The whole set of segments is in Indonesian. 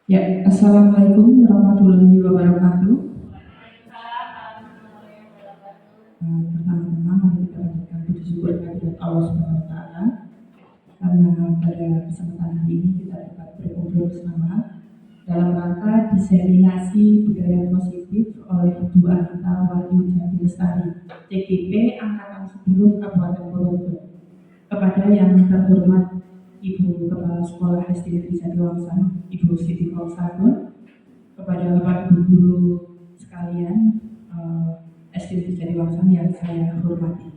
Ya, Assalamualaikum warahmatullahi wabarakatuh. Pertama-tama mari kita panjatkan puji syukur kehadirat Allah Subhanahu wa taala karena pada kesempatan hari ini kita dapat berkumpul bersama dalam rangka diseminasi budaya positif oleh Bu Anita Wahyu Jati Lestari, CGP Angkatan 10 Kabupaten Purworejo. Kepada yang terhormat Ibu Kepala Sekolah SD Negeri Jatiwangsan, Ibu Siti Fausatun, kepada Bapak Ibu guru sekalian SD Negeri Jatiwangsan yang saya hormati.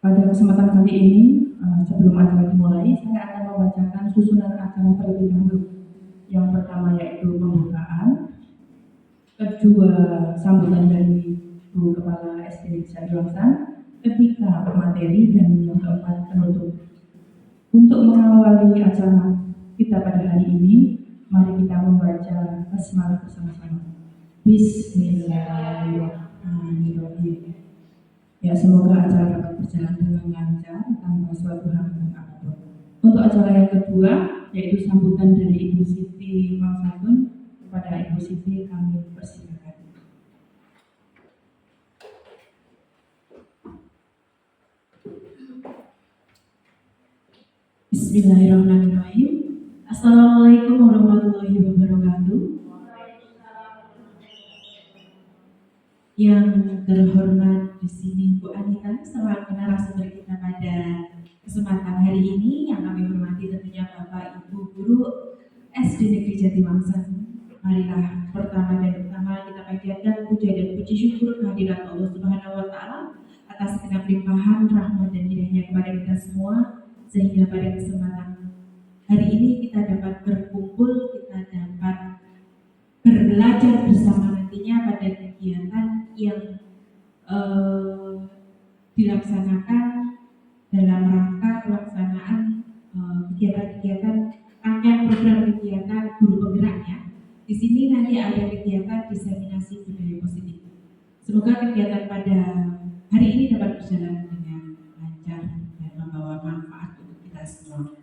Pada kesempatan kali ini, sebelum acara dimulai, saya akan membacakan susunan acara terlebih dahulu. Yang pertama yaitu pembukaan, kedua sambutan dari Bu Kepala SD Negeri Jatiwangsan, ketiga materi, dan yang keempat penutup. Untuk mengawali acara kita pada hari ini, mari kita membaca basmalah bersama-sama. Bismillahirrahmanirrahim. Ya, semoga acara dapat berjalan dengan lancar tanpa suatu hambatan apapun. Untuk acara yang kedua, yaitu sambutan dari Ibu Siti Fausatun, kepada Ibu Siti kami persilakan. Bismillahirrahmanirrahim. Assalamualaikum warahmatullahi wabarakatuh. Yang terhormat di sini Bu Anita selaku narasumber kita pada kesempatan hari ini, yang kami hormati tentunya Bapak Ibu Guru SD Negeri Jatiwangsan. Marilah pertama dan utama kita panjatkan puja dan puji syukur kehadirat Allah Subhanahu wa taala atas segenap limpahan rahmat dan hidayahnya kepada kita semua, sehingga pada kesempatan hari ini kita dapat berkumpul, kita dapat belajar bersama nantinya pada kegiatan yang dilaksanakan dalam rangka pelaksanaan kegiatan-kegiatan rangkaian program kegiatan guru penggeraknya. Di sini nanti ada kegiatan diseminasi budaya positif. Semoga kegiatan pada hari ini dapat berjalan dengan lancar dan membawa manfaat untuk kita semua.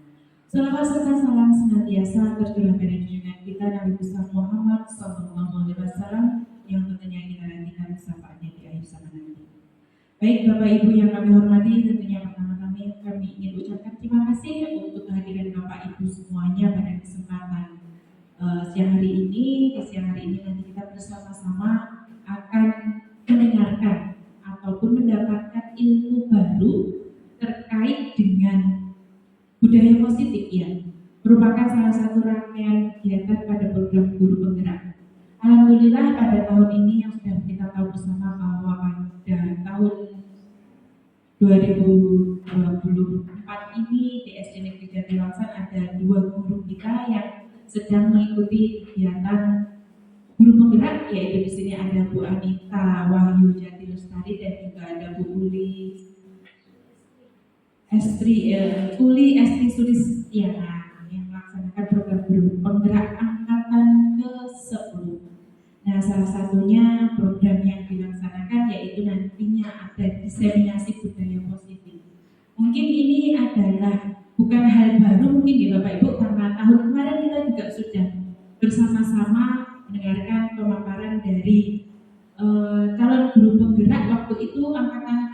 Salawat serta salam senantiasa tercurah pada junjungan kita Nabi besar Muhammad SAW, yang tentunya kita nantikan kesampaannya di akhir zaman nanti. Baik Bapak Ibu yang kami hormati, tentunya pertama-tama kami ingin ucapkan terima kasih untuk kehadiran Bapak Ibu semuanya pada kesempatan siang hari ini. Di siang hari ini nanti kita bersama-sama akan mendengarkan ataupun mendapatkan ilmu baru terkait dengan budaya positif, ya, merupakan salah satu rangkaian kegiatan pada program guru penggerak. Alhamdulillah pada tahun ini yang sudah kita tahu bersama bahwa pada tahun 2024 ini di SD Negeri Jatiwangsan ada 2 guru kita yang sedang mengikuti kegiatan guru penggerak, yaitu di sini ada Bu Anita Wahyu Jati Lestari dan juga ada Bu Uli Estri Sulistiana yang melaksanakan program guru penggerak angkatan ke-10. Nah, salah satunya program yang dilaksanakan yaitu nantinya ada diseminasi budaya positif. Mungkin ini adalah bukan hal baru mungkin ya Bapak Ibu, karena tahun kemarin kita juga sudah bersama-sama mendengarkan pemaparan dari calon guru penggerak waktu itu angkatan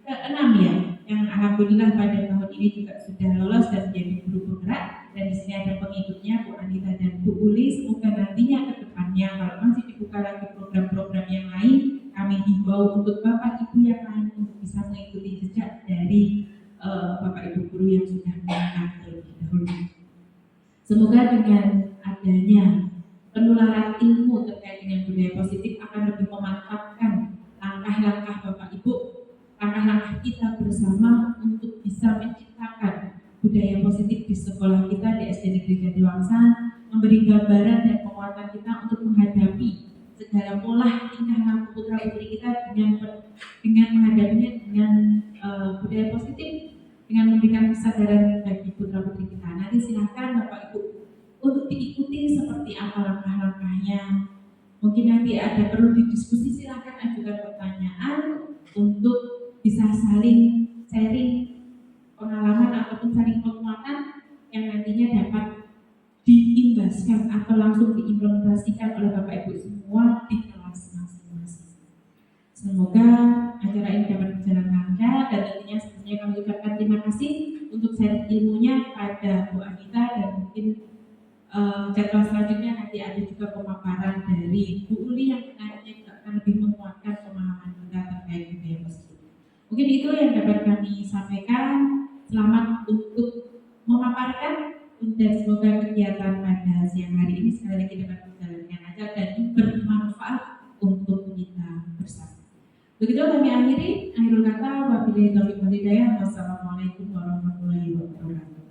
ke-6 ya, yang alhamdulillah pada tahun ini juga sudah lolos dan menjadi guru penggerak, dan di sini ada pengikutnya Bu Anita dan Bu Uli. Semoga nantinya ke depannya kalau masih dibuka lagi program-program yang lain, kami himbau untuk Bapak Ibu yang lain untuk bisa mengikuti jejak dari Bapak Ibu guru yang sudah mengenal terlebih dahulu. Semoga dengan adanya penularan ilmu terkait dengan budaya positif akan lebih memanfaatkan langkah-langkah Bapak Ibu, langkah-langkah kita bersama untuk bisa menciptakan budaya positif di sekolah kita di SD Negeri Jatiwangsan, memberi gambaran dan penguatan kita untuk menghadapi segala pola tingkah laku putra putri kita dengan menghadapinya dengan budaya positif, dengan memberikan kesadaran bagi putra putri kita. Nanti silakan Bapak Ibu untuk diikuti seperti apa langkah-langkahnya. Mungkin nanti ada perlu didiskusi, silakan ajukan pertanyaan untuk bisa saling sharing pengalaman ataupun saling penguatan yang nantinya dapat diimbaskan atau langsung diimplementasikan oleh Bapak Ibu semua di kelas masing-masing. Semoga acara ini dapat berjalan lancar dan tentunya sebenarnya kami ucapkan terima kasih untuk sharing ilmunya kepada Bu Anita, dan mungkin jadwal selanjutnya nanti ada juga pemaparan dari Bu Uli yang nantinya juga akan lebih menguatkan pemahaman kita terkait budaya positif. Mungkin itu yang dapat kami sampaikan. Selamat untuk memaparkan, dan semoga kegiatan pada siang hari ini sekali lagi dapat berjalan dengan lancar dan bermanfaat untuk kita bersama. Begitu kami akhiri. Akhirul kata, wabillahi taufiq wal hidayah. Wassalamualaikum warahmatullahi wabarakatuh.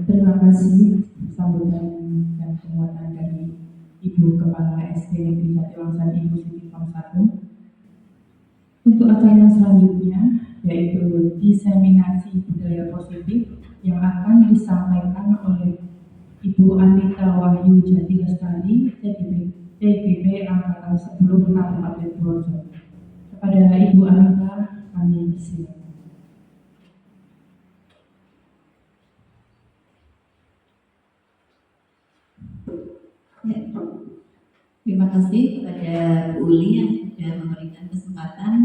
Terima kasih sambutan dan penguatan dari Ibu Kepala SD Negeri Jatiwangsan, Ibu Siti Form 1. Untuk acara selanjutnya yaitu diseminasi budaya positif yang akan disampaikan oleh Ibu Anita Wahyu Jati Lestari, TGB Angkatan 10 Kabupaten Purworejo. Kepada Ibu Anita kami silakan. Ya, terima kasih kepada Bu Uli yang sudah memberikan kesempatan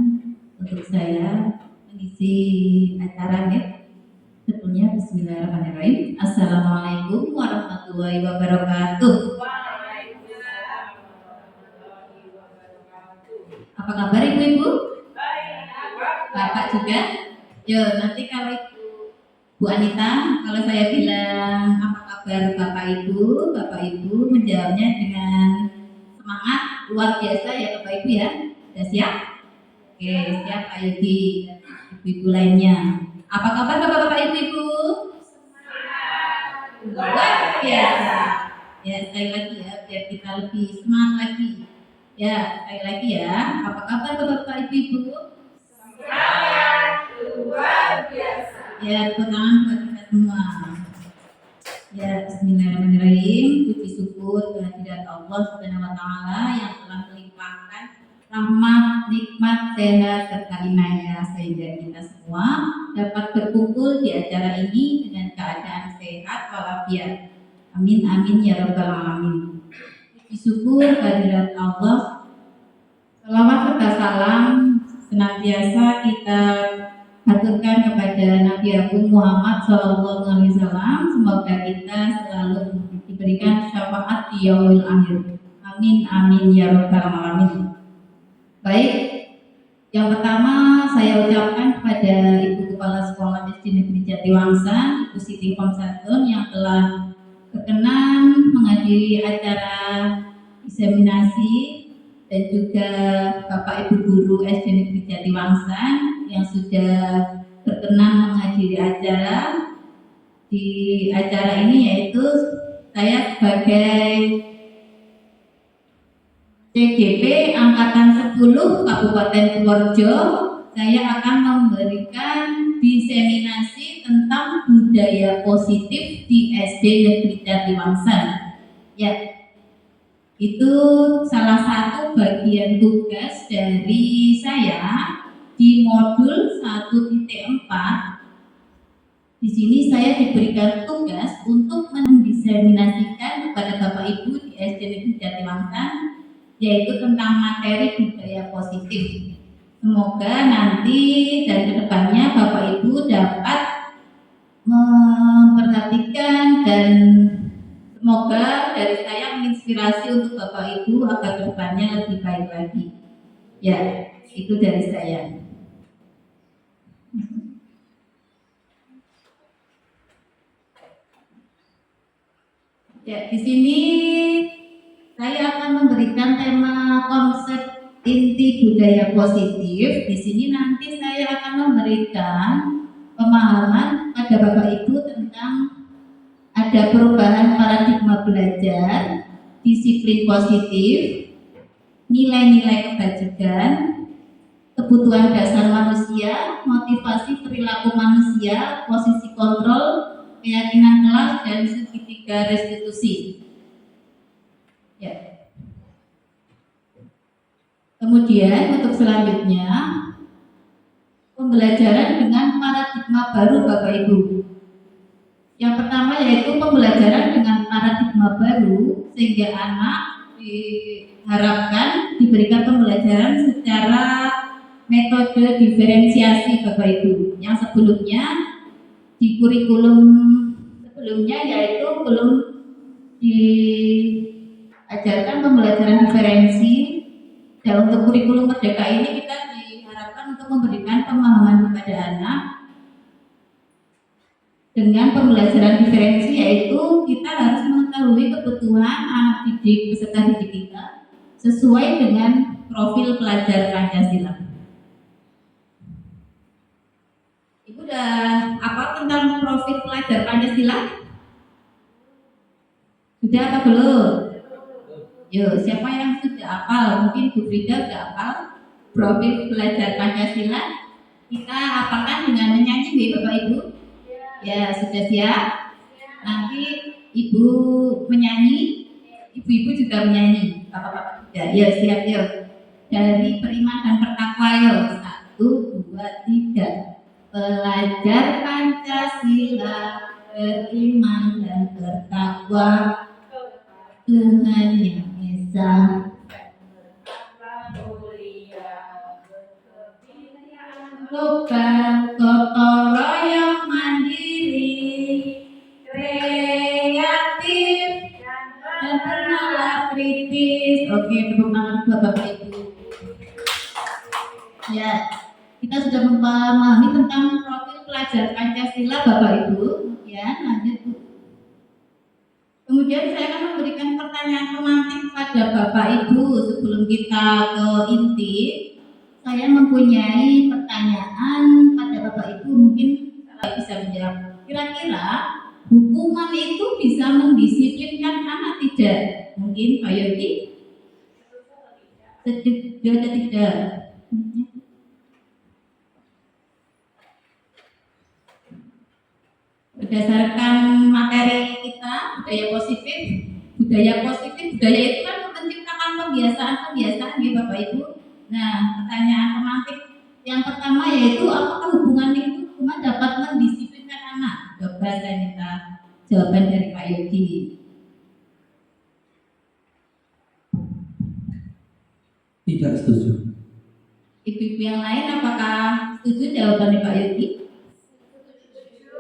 untuk saya mengisi acara ya. Tentunya bismillahirrahmanirrahim. Assalamualaikum warahmatullahi wabarakatuh. Apa kabar Ibu-ibu? Bapak juga? Yo, nanti kalau Bu Anita, kalau saya bilang apa kabar Bapak Ibu menjawabnya dengan semangat luar biasa ya Bapak Ibu ya. Sudah siap? Oke, siap Pak Yogi dan ibu-ibu lainnya. Apa kabar Bapak-bapak Ibu-ibu? Semangat. Luar biasa. Ya, sekali lagi ya, biar kita lebih semangat lagi. Ya, sekali lagi ya. Apa kabar Bapak-bapak Ibu-ibu? Semangat luar biasa. Ya, tepuk tangan buat kita semua. Ya, bismillahirrahmanirrahim. Puji syukur kehadirat Allah Subhanahu wa taala yang telah melimpahkan rahmat, nikmat, sehat serta inayah sehingga kita semua dapat berkumpul di acara ini dengan keadaan sehat walafiat. Amin amin ya rabbal alamin. Puji syukur kehadirat Allah. Selawat serta salam senantiasa kita haturkan kepada Nabi Agung Muhammad SAW. Semoga kita selalu diberikan syafaat di yaumil akhir. Amin amin ya rabbal alamin. Baik, yang pertama saya ucapkan kepada Ibu Kepala Sekolah SD Negeri Jatiwangsan, Ibu Siti Form 1 yang telah berkenan menghadiri acara diseminasi, dan juga Bapak Ibu Guru SD Negeri Jatiwangsan yang sudah berkenan menghadiri acara. Di acara ini yaitu saya sebagai TGB Angkatan 10 Kabupaten Purworejo, saya akan memberikan diseminasi tentang budaya positif di SD Negeri Jatiwangsan. Ya, itu salah satu bagian tugas dari saya di modul 1.4. Di sini saya diberikan tugas untuk mendiseminasikan kepada Bapak Ibu di SD Negeri Jatiwangsan, yaitu tentang materi budaya positif. Semoga nanti dan kedepannya Bapak Ibu dapat memperhatikan, dan semoga dari saya menginspirasi untuk Bapak Ibu agar kedepannya lebih baik lagi. Ya, itu dari saya. Ya, di sini saya akan memberikan tema konsep inti budaya positif. Di sini nanti saya akan memberikan pemahaman pada Bapak Ibu tentang ada perubahan paradigma belajar, disiplin positif, nilai-nilai kebajikan, kebutuhan dasar manusia, motivasi perilaku manusia, posisi kontrol, keyakinan kelas, dan segitiga restitusi. Ya. Kemudian untuk selanjutnya pembelajaran dengan paradigma baru Bapak Ibu. Yang pertama yaitu pembelajaran dengan paradigma baru sehingga anak diharapkan diberikan pembelajaran secara metode diferensiasi Bapak Ibu. Yang sebelumnya di kurikulum sebelumnya yaitu belum diajarkan pembelajaran diferensi. Dan untuk kurikulum merdeka ini kita diharapkan untuk memberikan pemahaman kepada anak dengan pembelajaran diferensi, yaitu kita harus mengetahui kebutuhan anak didik peserta didik kita sesuai dengan profil pelajar Pancasila. Ibu udah apa tentang profil pelajar Pancasila? Sudah apa belum? Yo, siapa yang sudah hafal? Mungkin Bu Frida sudah hafal profil pelajar Pancasila. Kita hafalkan dengan menyanyi, Bapak Ibu. Ya, sudah siap? Nanti Ibu menyanyi, Ibu-ibu juga menyanyi. Bapak-bapak juga. Ya, siap yuk. Dari beriman dan bertakwa yuk. 1, 2, 3. Pelajar Pancasila, beriman dan bertakwa Tuhan yang Esa. Global, gotong royong mandiri, kreatif dan bernalar kritis. Oke, tepuk tangan buat Bapak Ibu. Ya, kita sudah memahami tentang profil pelajar Pancasila Bapak Ibu. Ya, lanjut Bu. Kemudian saya akan memberikan pertanyaan pemantik kepada Bapak Ibu sebelum kita ke inti. Saya mempunyai pertanyaan pada Bapak Ibu, mungkin saya bisa menjawab. Kira-kira hukuman itu bisa mendisiplinkan anak tidak? Mungkin Pak Yogi? Tidak. Berdasarkan materi kita, budaya positif itu kan menciptakan kebiasaan ya Bapak Ibu. Nah, pertanyaan pemantik yang pertama yaitu apakah hukuman dapat mendisiplinkan anak? Coba saya minta jawaban dari Pak Yogi. Tidak setuju. Ibu-ibu yang lain apakah setuju jawabannya Pak Yogi?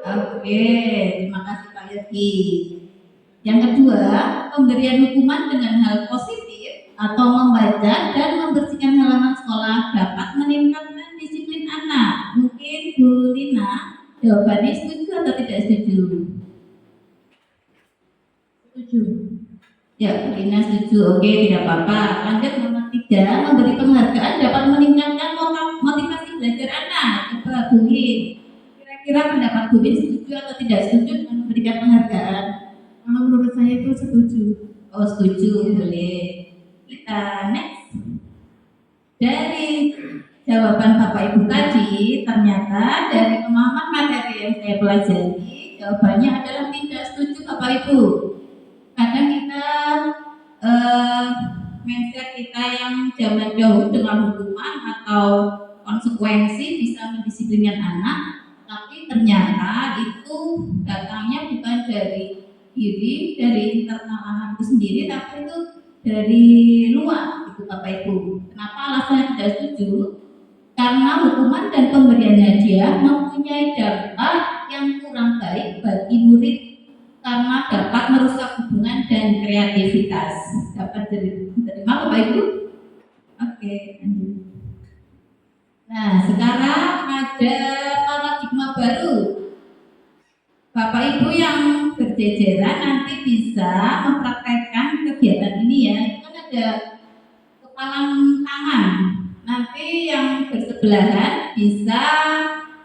Oke, terima kasih Pak Yogi. Yang kedua, pemberian hukuman dengan hal positif atau membaca dan membersihkan halaman sekolah dapat meningkatkan disiplin anak. Mungkin Bu Lina, jawabannya setuju atau tidak setuju? Setuju. Ya, Bu Lina setuju. Oke, tidak apa-apa. Lanjut nomor 3, memberi penghargaan dapat meningkatkan motivasi belajar anak. Coba Bu Lina. Kira pendapat Bu Bin setuju atau tidak setuju dengan memberikan penghargaan? Kalau menurut saya itu setuju. Oh, setuju, boleh. Kita next. Dari jawaban Bapak Ibu tadi, ternyata dari pemahaman materi yang saya pelajari, jawabannya adalah tidak setuju Bapak Ibu. Kadang kita mindset kita yang zaman dahulu dengan hukuman atau konsekuensi bisa mendisiplinkan anak. Tapi ternyata itu datangnya bukan dari diri, dari internal anak itu sendiri, tapi itu dari luar, itu Bapak Ibu. Kenapa alasannya tidak setuju? Karena hukuman dan pemberian hadiah mempunyai dampak yang kurang baik bagi murid karena dapat merusak hubungan dan kreativitas. Dapat diterima Bapak Ibu? Oke, lanjut. Nah, sekarang ada paradigma baru. Bapak Ibu yang berjejeran nanti bisa mempraktekkan kegiatan ini ya. Itu kan ada kepalan tangan. Nanti yang bersebelahan bisa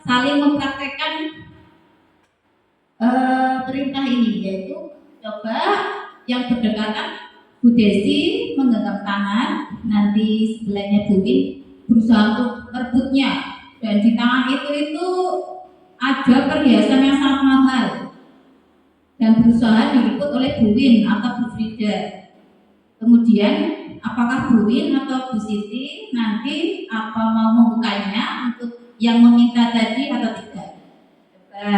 saling mempraktekkan perintah ini, yaitu coba yang berdekatan Bu Desi menggenggam tangan, nanti sebelahnya Bu Win berusaha untuk merebutnya, dan di tangan itu ada perhiasan yang sangat mahal dan berusaha direbut oleh Bu Win atau Bu Frida. Kemudian apakah Bu Win atau Bu Siti nanti apa mau membukanya untuk yang meminta tadi atau tidak? Coba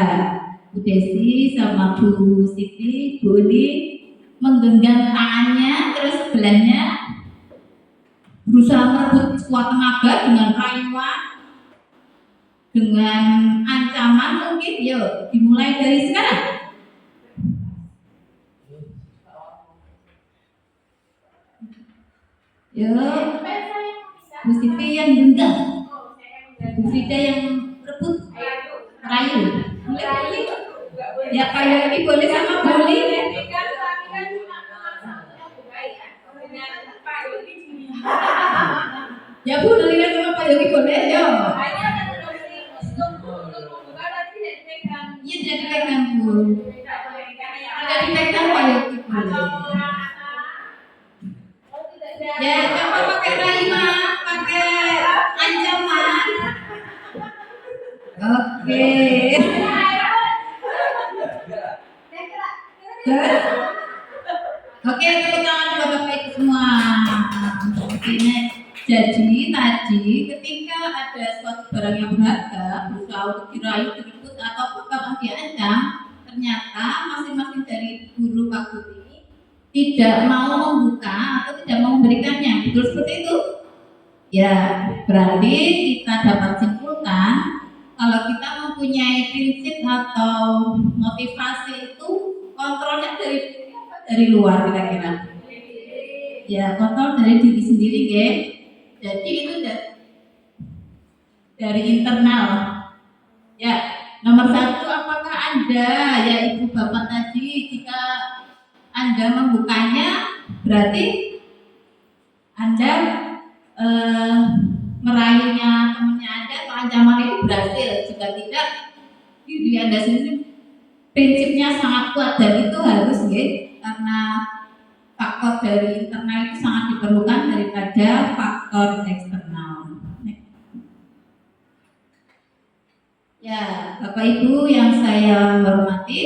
Bu Desi sama Bu Siti boleh menggenggam tangannya, terus sebelahnya berusaha merebut sekuat tenaga dengan rayuan, dengan ancaman mungkin. Yuk dimulai dari sekarang. Yuk, Bu Siti yang genggam, Bu Frida yang rebut, rayu. Boleh. Ya Pak Yogi boleh sama boleh. Ya Bu, Nalina sama Pak Yogi boleh. Yo. Iya jadi pegang Bu. Jadi pegang Pak Yogi boleh. Ya coba pakai rayuan, pakai ancaman. Oke. Oke, tepuk tangan buat Bapak Ibu semua. Oke, jadi tadi ketika ada suatu barang yang berharga berusaha untuk dirayu, direbut atau bahkan diancam, ternyata masing-masing dari guru Pak Guru ini tidak mau membuka atau tidak mau memberikannya. Betul seperti itu? Ya, berarti kita dapat simpulkan kalau kita mempunyai prinsip atau motivasi itu kontrolnya dari luar kira-kira. Ya, kontrol dari diri sendiri, geng. Jadi itu dari internal. Ya, nomor satu, apakah Anda, ya Ibu Bapak tadi, jika Anda membukanya, berarti Anda merayunya temannya Anda atau ancaman itu berhasil. Jika tidak, diri Anda sendiri prinsipnya sangat kuat dan itu harus, karena faktor dari internal itu sangat diperlukan daripada faktor eksternal. Ya, Bapak Ibu yang saya hormati,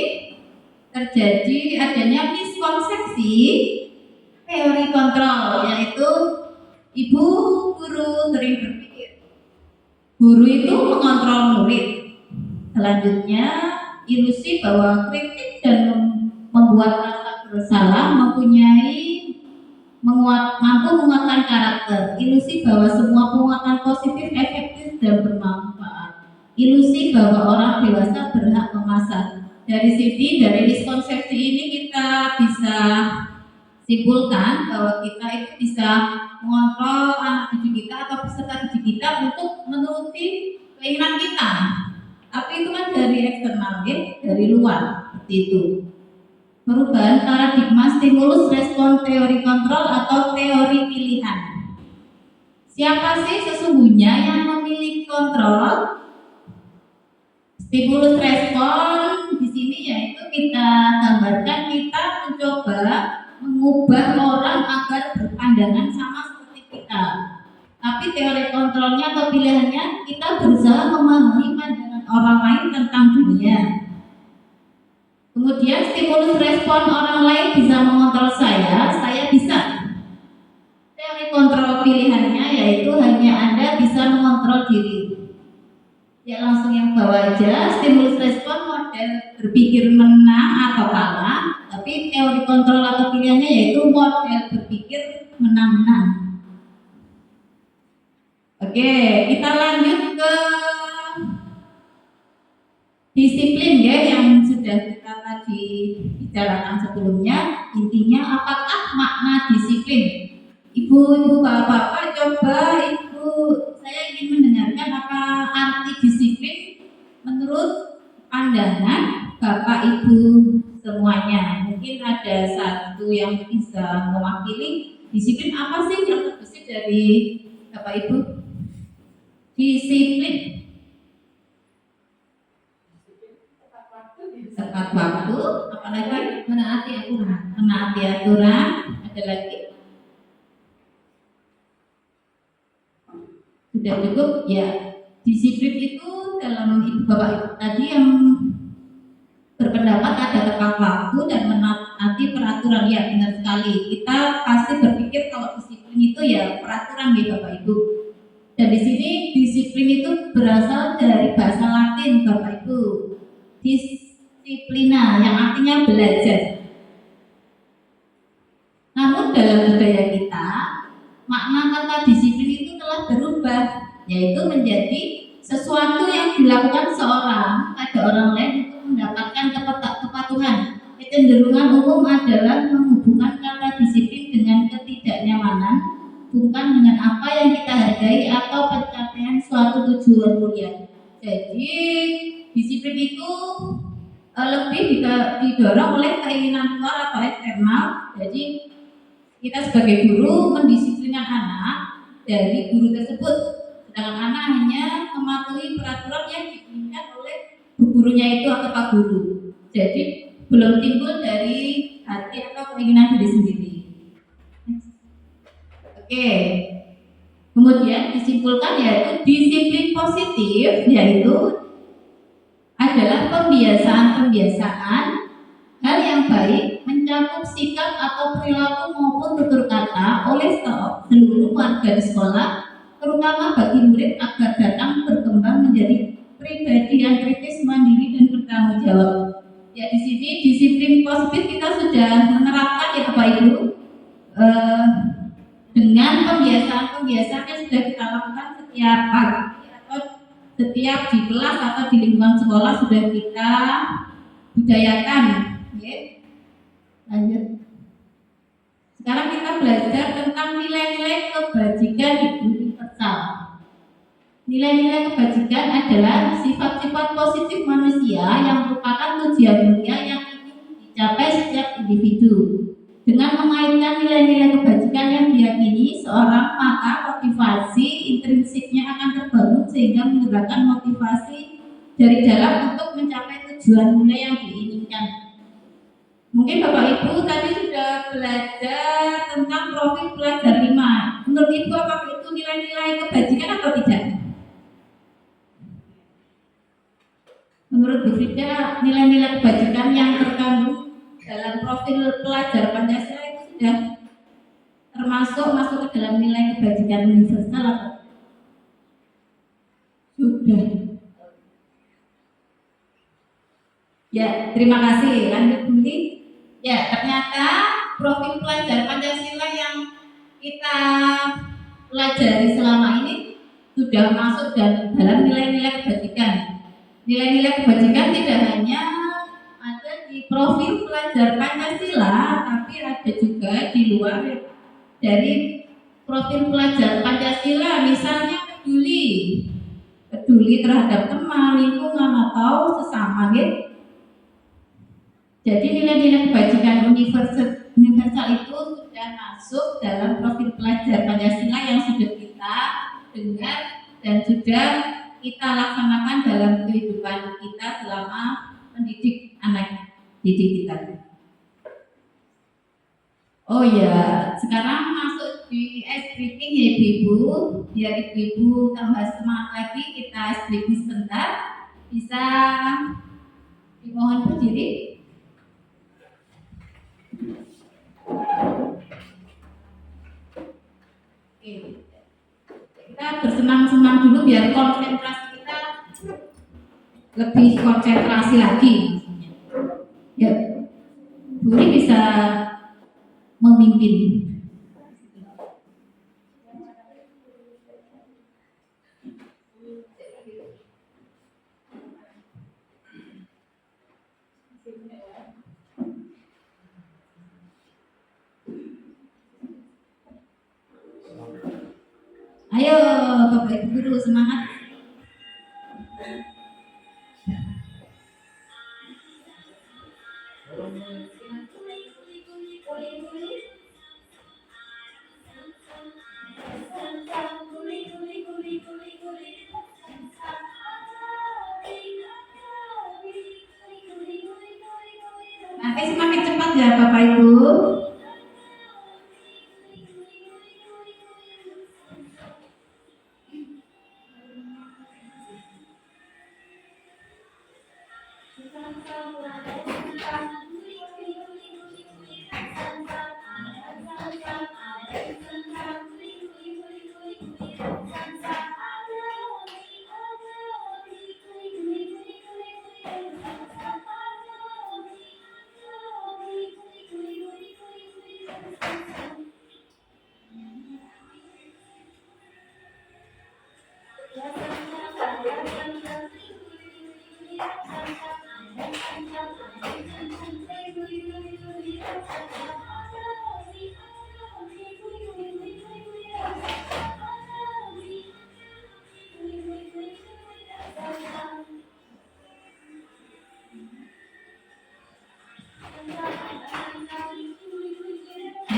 terjadi adanya miskonsepsi teori kontrol, yaitu Ibu guru sering berpikir guru itu mengontrol murid. Selanjutnya ilusi bahwa kritik dan membuat rasa bersalah mampu menguatkan karakter. Ilusi bahwa semua penguatan positif efektif dan bermanfaat. Ilusi bahwa orang dewasa berhak memasak. Dari sini, dari miskonsepsi ini kita bisa simpulkan bahwa kita itu bisa mengontrol anak didik kita atau peserta didik kita untuk menuruti keinginan kita. Tapi itu kan dari eksternal, dari luar, seperti itu. Perubahan paradigma stimulus respon teori kontrol atau teori pilihan. Siapa sih sesungguhnya yang memiliki kontrol? Stimulus respon di sini yaitu kita gambarkan kita mencoba mengubah orang agar berpandangan sama seperti kita. Tapi teori kontrolnya atau pilihannya kita berusaha memahami pandangan orang lain tentang dunia. Kemudian stimulus respon orang lain bisa mengontrol saya bisa. Teori kontrol pilihannya yaitu hanya Anda bisa mengontrol diri. Ya langsung yang bawah aja, stimulus respon model berpikir menang atau kalah, tapi teori kontrol atau pilihannya yaitu model berpikir menang-menang. Oke, kita lanjut ke disiplin ya, yang sudah kita tadi bicarakan sebelumnya. Intinya apakah makna disiplin? Ibu-ibu, bapak-bapak, coba saya ingin mendengarkan apa arti disiplin menurut pandangan Bapak Ibu semuanya. Mungkin ada satu yang bisa mewakili disiplin apa sih yang terbesit dari Bapak Ibu? Disiplin. Tepat waktu, apalagi menaati aturan. Menaati aturan, ada lagi? Sudah cukup ya. Disiplin itu dalam Ibu Bapak tadi yang berpendapat ada tepat waktu dan menaati peraturan. Ya benar sekali. Kita pasti berpikir kalau disiplin itu ya peraturan ya Bapak Ibu. Dan di sini disiplin itu berasal dari bahasa Latin Bapak Ibu. Disiplina yang artinya belajar. Namun dalam budaya kita, makna kata disiplin itu telah berubah, yaitu menjadi sesuatu yang dilakukan seorang pada orang lain untuk mendapatkan kepatuhan. Kecenderungan umum adalah menghubungkan kata disiplin dengan ketidaknyamanan, bukan dengan apa yang kita hargai atau pencapaian suatu tujuan mulia. Jadi disiplin itu lebih didorong oleh keinginan luar atau eksternal. Jadi kita sebagai guru mendisiplinkan anak dari guru tersebut, sedangkan anak hanya mematuhi peraturan yang diinginkan oleh gurunya itu atau pak guru. Jadi belum timbul dari hati atau keinginan diri sendiri. Oke. Kemudian disimpulkan yaitu disiplin positif yaitu adalah pembiasaan hal yang baik mencakup sikap atau perilaku maupun tutur kata oleh seluruh warga di sekolah, terutama bagi murid agar datang berkembang menjadi pribadi yang kritis, mandiri dan bertanggung jawab. Ya di sini disiplin positif kita sudah menerapkan ya Bapak Ibu dengan pembiasaan yang sudah kita lakukan setiap pagi atau setiap di kelas atau di lingkungan sekolah sudah kita budayakan. Oke. Lanjut. Sekarang kita belajar tentang nilai-nilai kebajikan universal. Nilai-nilai kebajikan adalah sifat-sifat positif manusia yang merupakan tujuan mulia yang ingin dicapai setiap individu. Dengan mengaitkan nilai-nilai kebajikan yang diyakini seorang, maka motivasi intrinsiknya akan terbangun sehingga menggerakkan motivasi dari dalam untuk mencapai tujuan mulia yang diinginkan. Mungkin Bapak Ibu tadi sudah belajar tentang profil pelajar 5. Menurut Ibu apakah itu nilai-nilai kebajikan atau tidak? Menurut Bu Frida, nilai-nilai kebajikan yang terkandung dalam profil pelajar Pancasila itu sudah masuk ke dalam nilai kebajikan universal atau sudah? Ya, terima kasih. Lanjut Bu. Ya, ternyata profil pelajar Pancasila yang kita pelajari selama ini sudah masuk dalam nilai-nilai kebajikan. Nilai-nilai kebajikan tidak hanya ada di profil pelajar Pancasila, tapi ada juga di luar dari profil pelajar Pancasila, misalnya peduli terhadap teman, lingkungan atau sesama, gitu. Jadi nilai-nilai kebajikan universal itu sudah masuk dalam profil pelajar Pancasila yang sudah kita dengar dan sudah kita laksanakan dalam kehidupan kita selama mendidik anak didik kita. Oh ya, sekarang masuk di ice breaking ya Ibu, biar Ibu tambah semangat lagi, kita ice breaking sebentar. Bisa dimohon berdiri. Oke. Kita bersenang-senang dulu biar konsentrasi kita lebih konsentrasi lagi. Ya, Bu ini bisa memimpin. Ayo Bapak Ibu guru semangat. Nanti semakin cepat ya Bapak Ibu.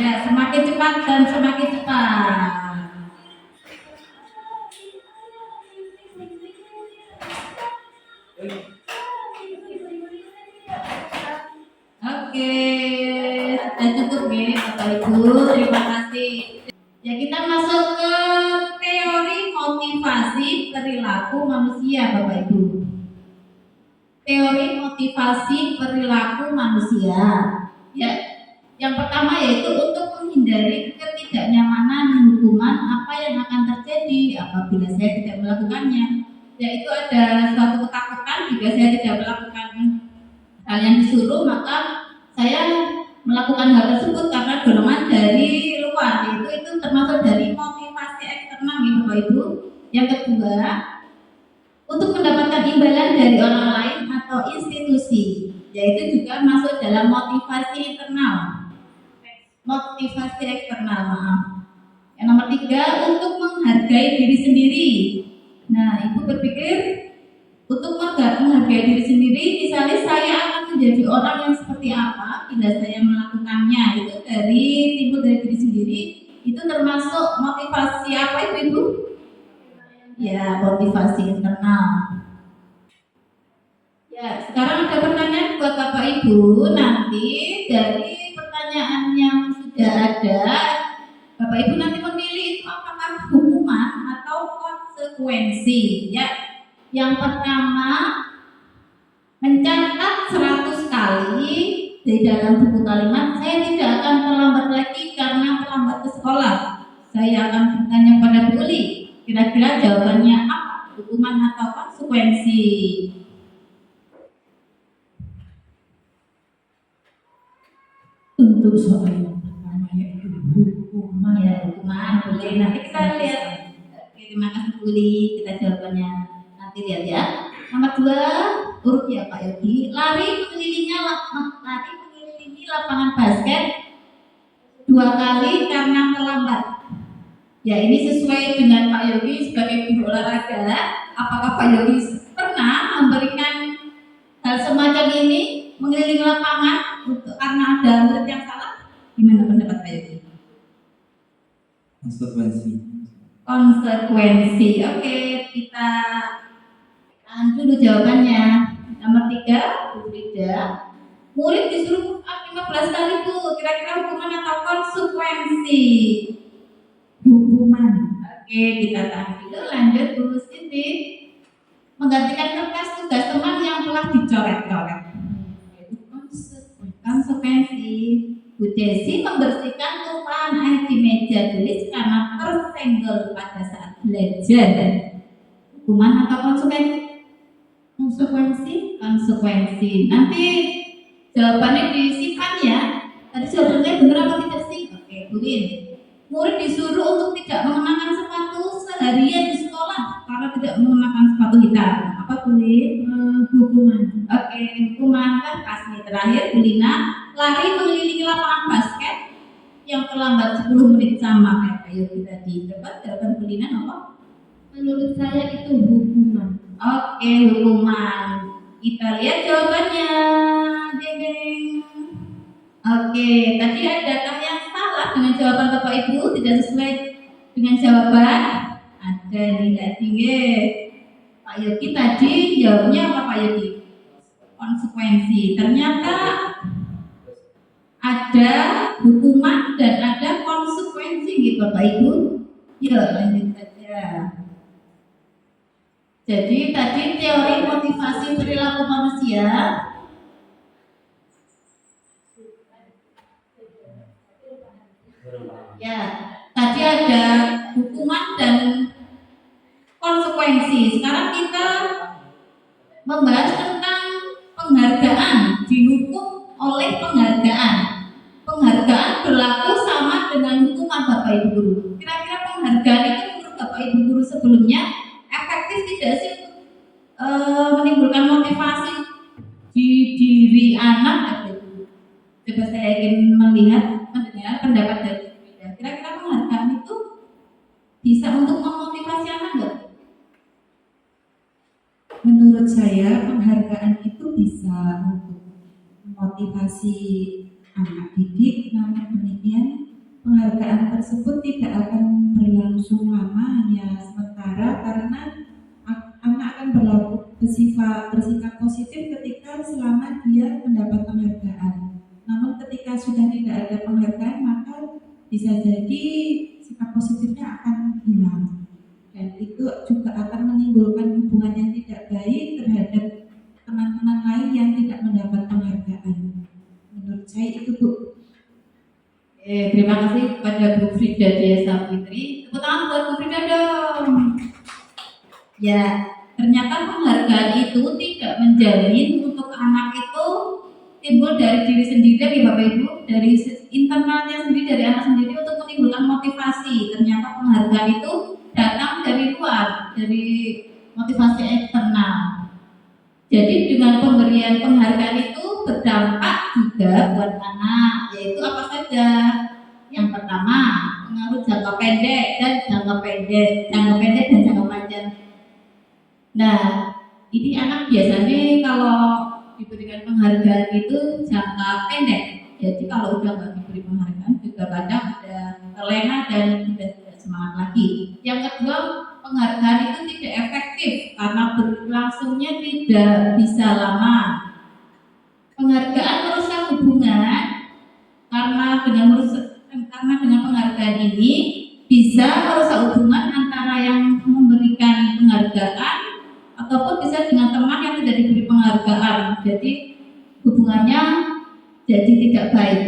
Ya, semakin cepat dan semakin cepat. Oke, sudah cukup ya Bapak Ibu, terima kasih. Ya kita masuk ke teori motivasi perilaku manusia Bapak Ibu. Teori motivasi perilaku manusia. Ya, yang pertama yaitu untuk menghindari ketidaknyamanan hukuman apa yang akan terjadi apabila saya tidak melakukannya. Yaitu ada suatu ketakutan jika saya tidak melakukan hal yang disuruh, maka saya melakukan hal tersebut karena dorongan dari luar, yaitu itu termasuk dari motivasi eksternal ya Bapak Ibu. Yang kedua, untuk mendapatkan imbalan dari orang lain atau institusi, yaitu juga masuk dalam motivasi internal. Motivasi eksternal, maaf. Yang nomor tiga, untuk menghargai diri sendiri. Nah, Ibu berpikir untuk menghargai diri sendiri, misalnya saya akan menjadi orang yang seperti apa bila saya melakukannya, itu timbul dari diri sendiri. Itu termasuk motivasi apa itu Ibu? Ya, motivasi internal. Ya, sekarang ada pertanyaan buat Bapak Ibu. Nanti dari pertanyaan yang sudah ada, Bapak Ibu nanti memilih itu apakah hukuman atau konsekuensi. Ya, yang pertama mencatat 100 kali di dalam buku kalimat, saya tidak akan terlambat lagi karena terlambat ke sekolah. Saya akan bertanya pada Bu Uli, kira-kira jawabannya apa? Hukuman atau konsekuensi? Untuk soal yang pertama yaitu hukuman. Ya, hukuman boleh. Nanti kita lihat. Oke, terima kasih Bu Uli. Kita jawabannya nanti lihat ya. Nomor 2, urut ya Pak Yogi. Lari mengelilingi lapangan basket 2 kali karena terlambat. Ya, ini sesuai dengan Pak Yogi sebagai guru olahraga. Apakah Pak Yogi pernah memberikan hal semacam ini, mengelilingi lapangan untuk karena ada murid yang salah? Gimana pendapat Pak Yogi? Konsekuensi. Oke, kita tahan dulu jawabannya. Nomor 3, Bu Frida. Murid disuruh 15 kali Bu. Kira-kira hukuman atau konsekuensi? Hukuman. Oke, kita tahan dulu. Lanjut Bu Siti. Menggantikan kertas tugas teman yang telah dicoret-coret. Konsekuensi. Bu Desi membersihkan tumpahan air di meja tulis karena tersenggol pada saat belajar. Hukuman atau konsekuensi? Konsekuensi. Nanti jawabannya disimpan ya. Tadi jawabannya benar apa tidak sih? Oke, Buin. Murid disuruh untuk tidak mengenakan sepatu seharian di sekolah karena tidak mengenakan sepatu hitam. Apa Buin? Hukuman. Oke, hukuman kan pas nih. Terakhir Bulina, lari mengelilingi lapangan basket yang terlambat 10 menit sama kayak Pak Yogi tadi. Coba jawaban Bulina apa? Menurut saya itu hukuman. Oke, hukuman. Kita lihat jawabannya. Ding ding. Oke, tadi adakah yang salah dengan jawaban Bapak Ibu? Tidak sesuai dengan jawaban? Ada tidak tinggi? Pak Yogi tadi jawabnya apa Pak Yogi? Konsekuensi. Ternyata ada hukuman dan ada konsekuensi gitu Bapak Ibu. Ya, lanjut saja. Jadi tadi teori motivasi perilaku manusia. Ya, tadi ada hukuman dan konsekuensi. Sekarang kita membahas tentang penghargaan, dihukum oleh penghargaan. Penghargaan berlaku sama dengan hukuman Bapak Ibu Guru. Kira-kira penghargaan itu menurut Bapak Ibu Guru sebelumnya efektif tidak sih menimbulkan motivasi di diri anak? Coba saya ingin mendengar pendapat dari Frida. Kira-kira penghargaan itu bisa untuk memotivasi anak nggak? Menurut saya penghargaan itu bisa untuk memotivasi anak didik, namun demikian penghargaan tersebut tidak akan berlangsung lama, hanya sementara, karena anak akan bersikap positif ketika selama dia mendapat penghargaan. Namun ketika sudah tidak ada penghargaan, maka bisa jadi sikap positifnya akan hilang, dan itu juga akan menimbulkan hubungan yang tidak baik terhadap teman-teman lain yang tidak mendapat penghargaan. Menurut saya itu, Bu. Terima kasih kepada Bu Frida Dia Sapitri. Tepuk tangan buat Bu Frida dong. Ya, ternyata penghargaan itu tidak menjamin untuk anak itu timbul dari diri sendiri ya Bapak Ibu, dari internalnya sendiri, dari anak sendiri untuk menimbulkan motivasi. Ternyata penghargaan itu datang dari luar, dari motivasi eksternal. Jadi dengan pemberian penghargaan itu berdampak juga buat anak, yaitu apa saja? Yang pertama, pengaruh jangka pendek dan jangka pendek dan jangka panjang. Nah, ini anak biasanya kalau diberikan penghargaan itu jangka pendek. Jadi kalau udah nggak diberi penghargaan juga kadang udah terlena dan sudah tidak semangat lagi. Yang kedua, penghargaan itu tidak efektif karena berlangsungnya tidak bisa lama. Penghargaan merusak hubungan karena dengan penghargaan ini bisa merusak hubungan antara yang memberikan penghargaan ataupun bisa dengan teman yang tidak diberi penghargaan. Jadi hubungannya jadi tidak baik.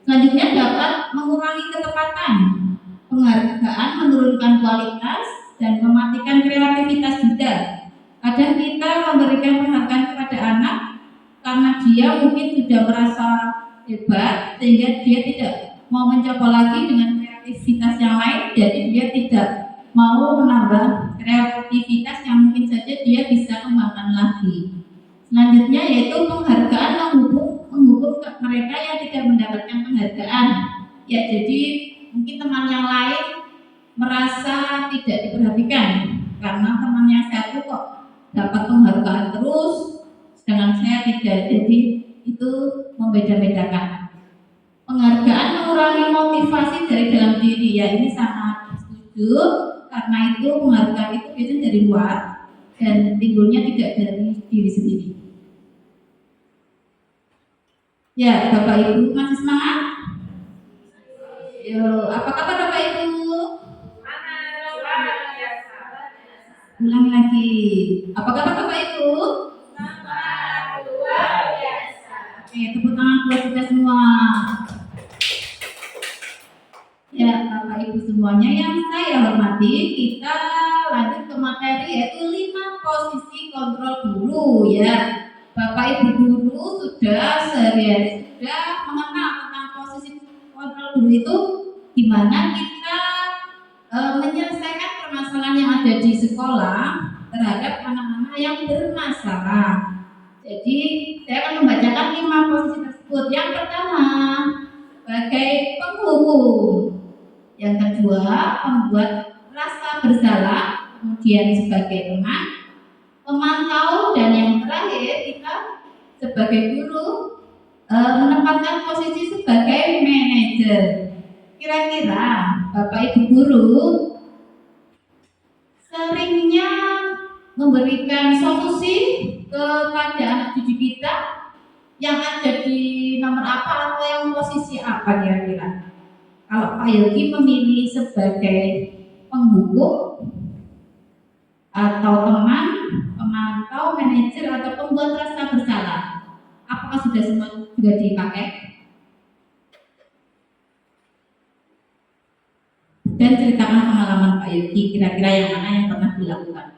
Selanjutnya dapat mengurangi ketepatan. Penghargaan menurunkan kualitas dan mematikan kreativitas juga. Kadang kita memberikan penghargaan kepada anak karena dia mungkin sudah merasa hebat sehingga dia tidak mau mencoba lagi dengan kreativitas yang lain, jadi dia tidak mau menambah kreativitas yang mungkin saja dia bisa kembangkan lagi. Selanjutnya yaitu penghargaan menghukum mereka yang tidak mendapatkan penghargaan. Ya, jadi mungkin teman yang lain merasa tidak diperhatikan karena temannya satu kok dapat penghargaan terus, sedangkan saya tidak. Jadi itu membeda-bedakan. Penghargaan mengurangi motivasi dari dalam diri. Ya, ini sangat setuju karena itu penghargaan itu biasanya dari luar dan timbulnya tidak dari diri sendiri. Ya, Bapak Ibu masih semangat? Yo, apa kabar Bapak Ibu? Ulang lagi. Apa kabar Bapak Ibu? Luar biasa. Oke, tepuk tangan buat kita semua. Ya, Bapak Ibu semuanya yang saya hormati, kita lanjut ke materi yaitu 5 posisi kontrol guru ya. Bapak Ibu guru sudah sehari-hari sudah mengenal tentang posisi kontrol guru itu, di mana kita menyelesaikan permasalahan yang ada di sekolah terhadap anak-anak yang bermasalah. Jadi saya akan membacakan 5 posisi tersebut. Yang pertama sebagai penghukum, yang kedua membuat rasa bersalah, kemudian sebagai teman, pemantau, dan yang terakhir kita sebagai guru menempatkan posisi sebagai manajer. Kira-kira Bapak Ibu guru seringnya memberikan solusi kepada anak didik kita yang ada di nomor apa atau yang posisi apa kira-kira? Kalau Pak Yogi memilih sebagai penghukum atau teman, pemantau, manajer, atau pembuat rasa bersalah, apakah sudah semua juga dipakai? Dan ceritakan pengalaman Pak Yogi, kira-kira yang mana yang pernah dilakukan?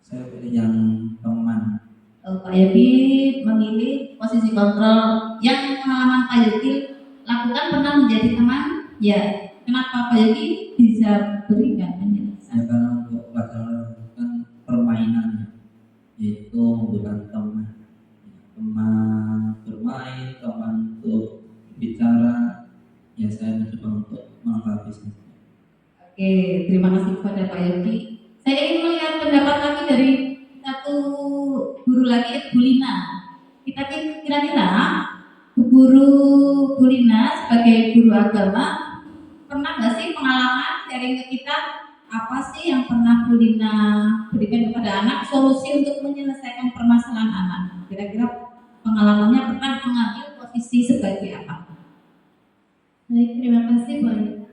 Saya pilih yang teman. Pak Yogi memilih posisi kontrol yang pengalaman Pak Yogi lakukan pernah menjadi teman. Ya, kenapa Pak Yogi bisa berikan penjelasan? Ya, karena untuk pelajaran kan permainan, yaitu bukan teman bermain, teman untuk bicara. Ya, saya mencoba untuk melengkapi saja. Oke, terima kasih kepada Pak Yogi. Saya ingin melihat pendapat lagi dari satu guru lagi, Bu Lina. Kita kira-kira Bu guru Bulina sebagai guru agama, pernah nggak sih pengalaman sharing ke kita apa sih yang pernah Bulina berikan kepada anak solusi untuk menyelesaikan permasalahan anak? Kira-kira pengalamannya pernah mengambil posisi sebagai apa? Baik, terima kasih Bu Anita.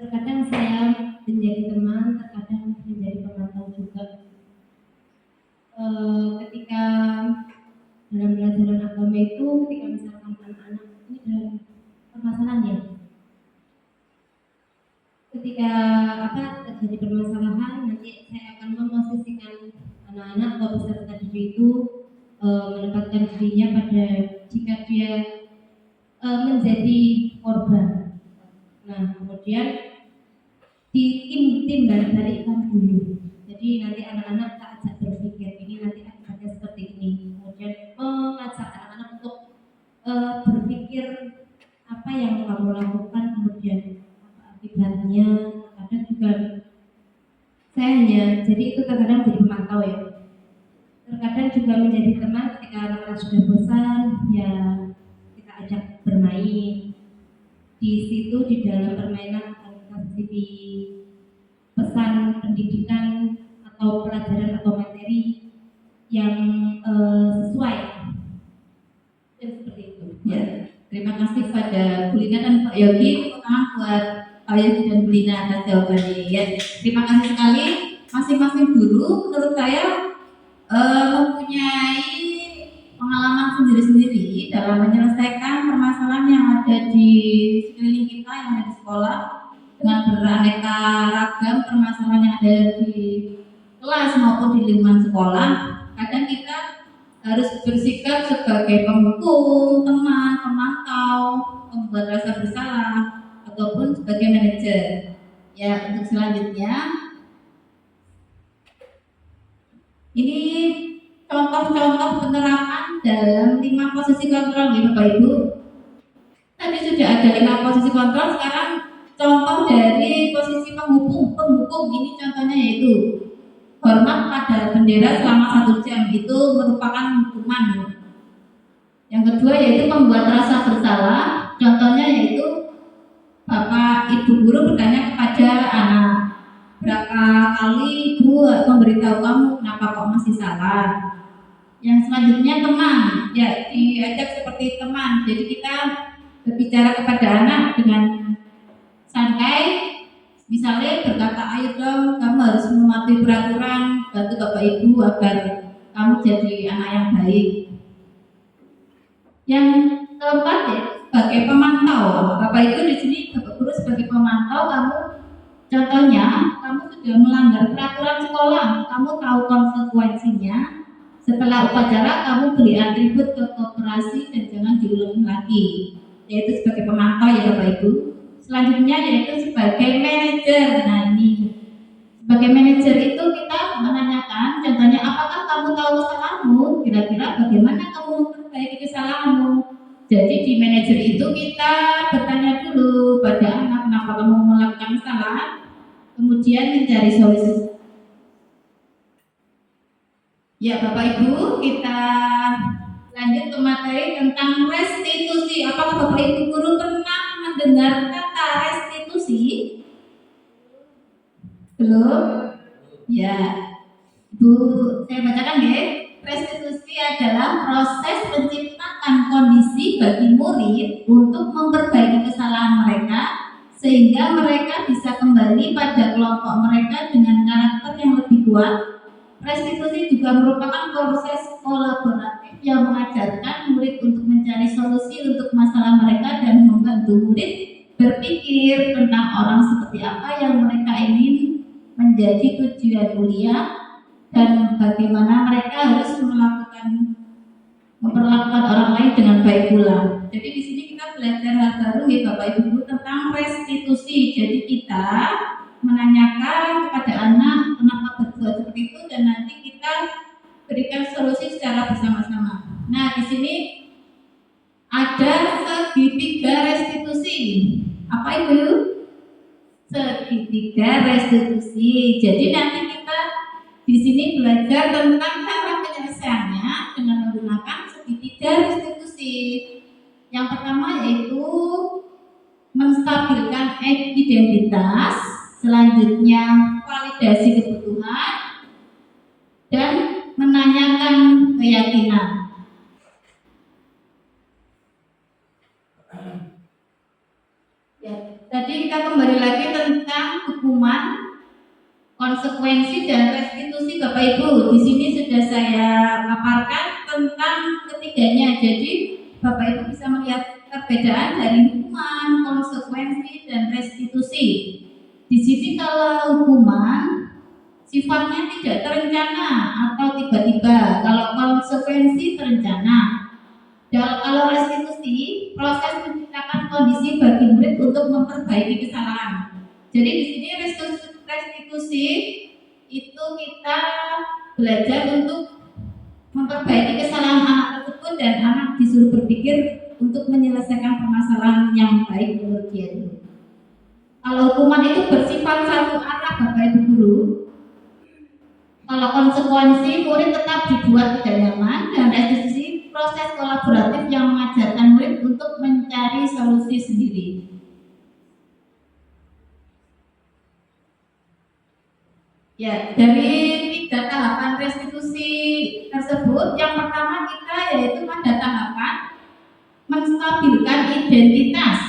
Terkadang saya menjadi teman, terkadang menjadi pemantau juga. Ketika dalam pelajaran agama itu, ketika misalkan anak-anak ini dalam permasalahan ya, ketika terjadi permasalahan, nanti saya akan memposisikan anak-anak atau peserta didik itu menempatkan dirinya pada jika dia menjadi korban. Nah, kemudian di tim balikkan dulu. Jadi nanti anak-anak tak ajak berpikir ini nanti akibatnya seperti ini. Kemudian mengajak anak-anak untuk berpikir apa yang kamu lakukan, kemudian apa akibatnya. Kadang juga saya hanya jadi itu terkadang jadi pemantau ya. Terkadang juga menjadi teman ketika anak-anak sudah bosan ya kita ajak bermain. Di situ di dalam permainan akan kita sisipkan pesan pendidikan atau pelajaran atau materi yang sesuai dan seperti itu. Ya, terima kasih pada Bulina dan Pak Yogi. Tepuk tangan buat Pak Yogi dan Bulina atas jawabannya. Ya, terima kasih sekali. Masing-masing guru menurut saya mempunyai pengalaman sendiri-sendiri dalam menyelesaikan permasalahan yang ada di sekeliling kita, yang ada di sekolah, dengan beraneka ragam permasalahan yang ada di kelas maupun di lingkungan sekolah. Kadang kita harus bersikap sebagai pemukul, teman, pemantau, pembuat rasa bersalah, ataupun sebagai manajer. Ya, untuk selanjutnya ini contoh-contoh penerapan dalam 5 posisi kontrol ya Bapak Ibu. Tadi sudah ada 5 posisi kontrol, sekarang contoh dari posisi penghukum ini contohnya yaitu hormat pada bendera selama 1 jam, itu merupakan hukuman. Yang kedua yaitu membuat rasa bersalah, contohnya yaitu Bapak Ibu guru bertanya kepada anak, berapa kali ibu memberitahu kamu kenapa kok masih salah. Yang selanjutnya teman, ya diajak seperti teman, jadi kita berbicara kepada anak dengan santai, misalnya berkata ayo dong kamu harus mematuhi peraturan, bantu bapak ibu agar kamu jadi anak yang baik. Yang keempat ya sebagai pemantau, bapak ibu di sini bapak guru sebagai pemantau, kamu contohnya kamu sudah melanggar peraturan sekolah, kamu tahu konsekuensinya. Setelah upacara kamu beli atribut ke koperasi dan jangan diulangi lagi. Yaitu sebagai pemantau ya Bapak Ibu. Selanjutnya yaitu sebagai manajer. Nah ini sebagai manajer itu kita menanyakan, contohnya apakah kamu tahu kesalahanmu? Kira-kira bagaimana kamu memperbaiki kesalahanmu? Jadi di manajer itu kita bertanya dulu pada anak kenapa kamu melakukan kesalahan, kemudian mencari solusi. Ya Bapak Ibu, kita lanjut ke materi tentang restitusi. Apakah Bapak Ibu guru pernah mendengar kata restitusi? Belum? Ya, Bu, saya bacakan ya. Restitusi adalah proses menciptakan kondisi bagi murid untuk memperbaiki kesalahan mereka sehingga mereka bisa kembali pada kelompok mereka dengan karakter yang lebih kuat. Restitusi juga merupakan proses kolaboratif yang mengajarkan murid untuk mencari solusi untuk masalah mereka dan membantu murid berpikir tentang orang seperti apa yang mereka ingin menjadi tujuan kuliah dan bagaimana mereka harus memperlakukan orang lain dengan baik pula. Jadi di sini kita belajar hal baru ya Bapak Ibu tentang restitusi. Jadi kita menanyakan kepada anak kenapa berbuat seperti itu dan nanti kita berikan solusi secara bersama-sama. Nah, di sini ada segitiga restitusi. Apa itu? Segitiga restitusi. Jadi nanti kita di sini belajar tentang cara penyelesaiannya dengan menggunakan segitiga restitusi. Yang pertama yaitu menstabilkan identitas, selanjutnya validasi kebutuhan, dan menanyakan keyakinan. Ya, tadi kita kembali lagi tentang hukuman, konsekuensi, dan restitusi Bapak Ibu. Di sini sudah saya paparkan tentang ketiganya. Jadi Bapak Ibu bisa melihat perbedaan dari hukuman, konsekuensi, dan restitusi. Di sini kalau hukuman sifatnya tidak terencana atau tiba-tiba. Kalau konsekuensi terencana. Dan kalau restitusi, proses menciptakan kondisi bagi murid untuk memperbaiki kesalahan. Jadi di sini restitusi itu kita belajar untuk memperbaiki kesalahan anak tersebut dan anak disuruh berpikir untuk menyelesaikan permasalahan yang baik menurut dia dulu. Kalau hukuman itu bersifat satu arah Bapak Ibu guru. Kalau konsekuensi, murid tetap dibuat tidak nyaman, dan restitusi proses kolaboratif yang mengajarkan murid untuk mencari solusi sendiri. Ya, dari 3 tahapan restitusi tersebut, yang pertama kita yaitu pada tahapan menstabilkan identitas.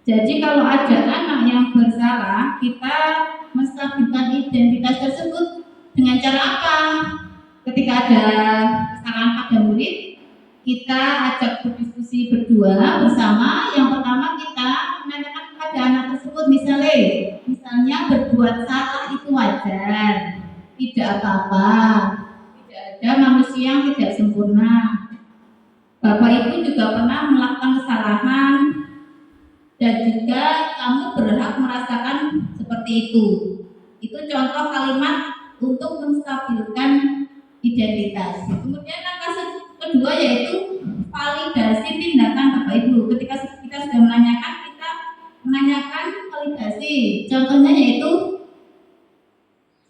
Jadi kalau ada anak yang bersalah, kita menstabilkan identitas tersebut dengan cara apa? Ketika ada kesalahan pada murid, kita ajak berdiskusi berdua bersama. Yang pertama kita menanyakan kepada anak tersebut, misalnya berbuat salah itu wajar, tidak apa-apa, tidak ada manusia yang tidak sempurna. Bapak Ibu juga pernah melakukan kesalahan dan juga kamu berhak merasakan seperti itu. Itu contoh kalimat untuk menstabilkan identitas. Kemudian langkah kedua yaitu validasi tindakan Bapak Ibu. Ketika kita sudah menanyakan, kita menanyakan validasi. Contohnya yaitu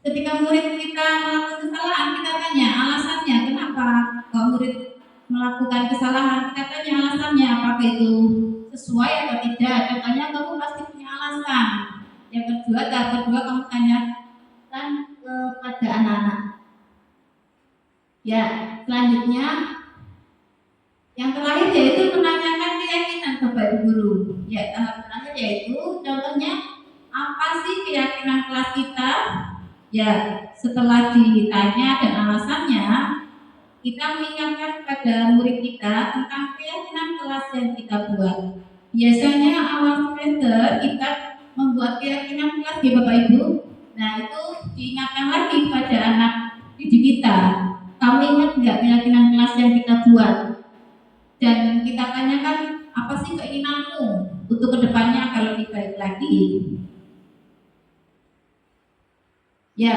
ketika murid kita melakukan kesalahan, kita tanya alasannya kenapa kok murid melakukan kesalahan. Kita tanya alasannya, apakah itu sesuai atau tidak. Contohnya kamu pasti punya alasan. Yang kedua, tahap kedua kamu tanyakan kepada anak-anak. Ya, selanjutnya yang terakhir yaitu menanyakan keyakinan Bapak Ibu guru. Ya, tahap terakhir yaitu contohnya apa sih keyakinan kelas kita? Ya, setelah ditanya dan alasannya, kita mengingatkan kepada murid kita tentang keyakinan kelas yang kita buat. Biasanya awal semester kita membuat keyakinan kelas di Bapak Ibu. Nah, itu diingatkan lagi pada anak didik kita. Kamu ingat nggak keyakinan kelas yang kita buat? Dan kita tanyakan apa sih keinginanmu untuk kedepannya agar lebih baik lagi. Ya,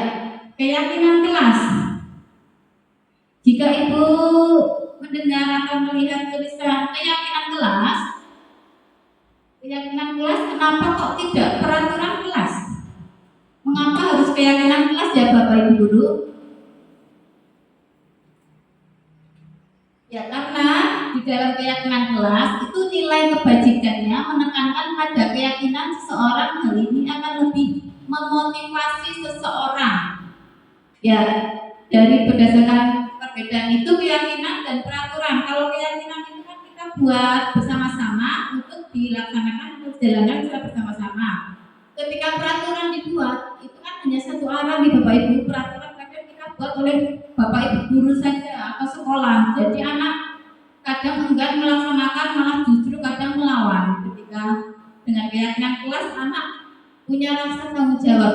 keyakinan kelas. Jika Ibu mendengar atau melihat tulisan keyakinan kelas kenapa kok tidak peraturan kelas? Mengapa harus keyakinan kelas ya Bapak Ibu guru? Ya, karena di dalam keyakinan kelas itu nilai kebajikannya menekankan pada keyakinan seseorang. Hal ini akan lebih memotivasi seseorang. Ya, dari berdasarkan perbedaan itu keyakinan dan peraturan. Kalau keyakinan itu kan kita buat bersama-sama untuk dilaksanakan, untuk dijalankan secara bersama-sama. Ketika peraturan dibuat, itu kan hanya satu arah di Bapak Ibu. Peraturan kadang kita buat oleh Bapak Ibu guru saja atau sekolah. Jadi anak kadang enggan melaksanakan, malah justru kadang melawan. Ketika dengan keyakinan kelas, anak punya rasa tanggung jawab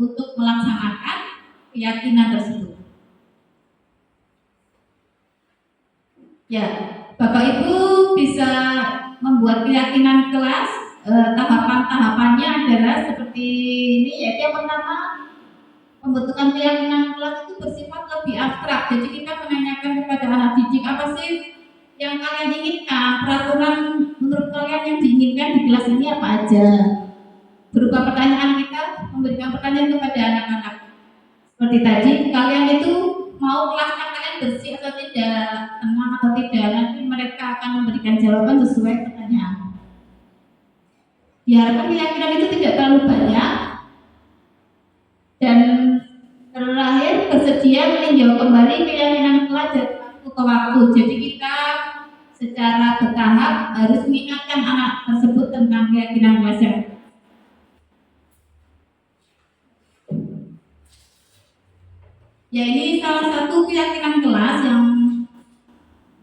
untuk melaksanakan keyakinan tersebut. Ya, Bapak Ibu bisa membuat keyakinan kelas. Tahapan-tahapannya adalah seperti ini, yaitu yang pertama, pembentukan keyakinan kelas itu bersifat lebih abstrak. Jadi kita menanyakan kepada anak didik, apa sih yang kalian inginkan, peraturan menurut kalian yang diinginkan di kelas ini apa aja. Berupa pertanyaan, kita memberikan pertanyaan kepada anak-anak. Seperti tadi, kalian itu mau kelasnya kalian bersih atau tidak, tenang atau tidak, nanti mereka akan memberikan jawaban sesuai pertanyaan. Biarkan keyakinan itu tidak terlalu banyak, dan terakhir bersedia meninjau kembali keyakinan pelajar waktu ke waktu. Jadi kita secara bertahap harus mengingatkan anak tersebut tentang keyakinan dasar. Ya, ini salah satu keyakinan kelas yang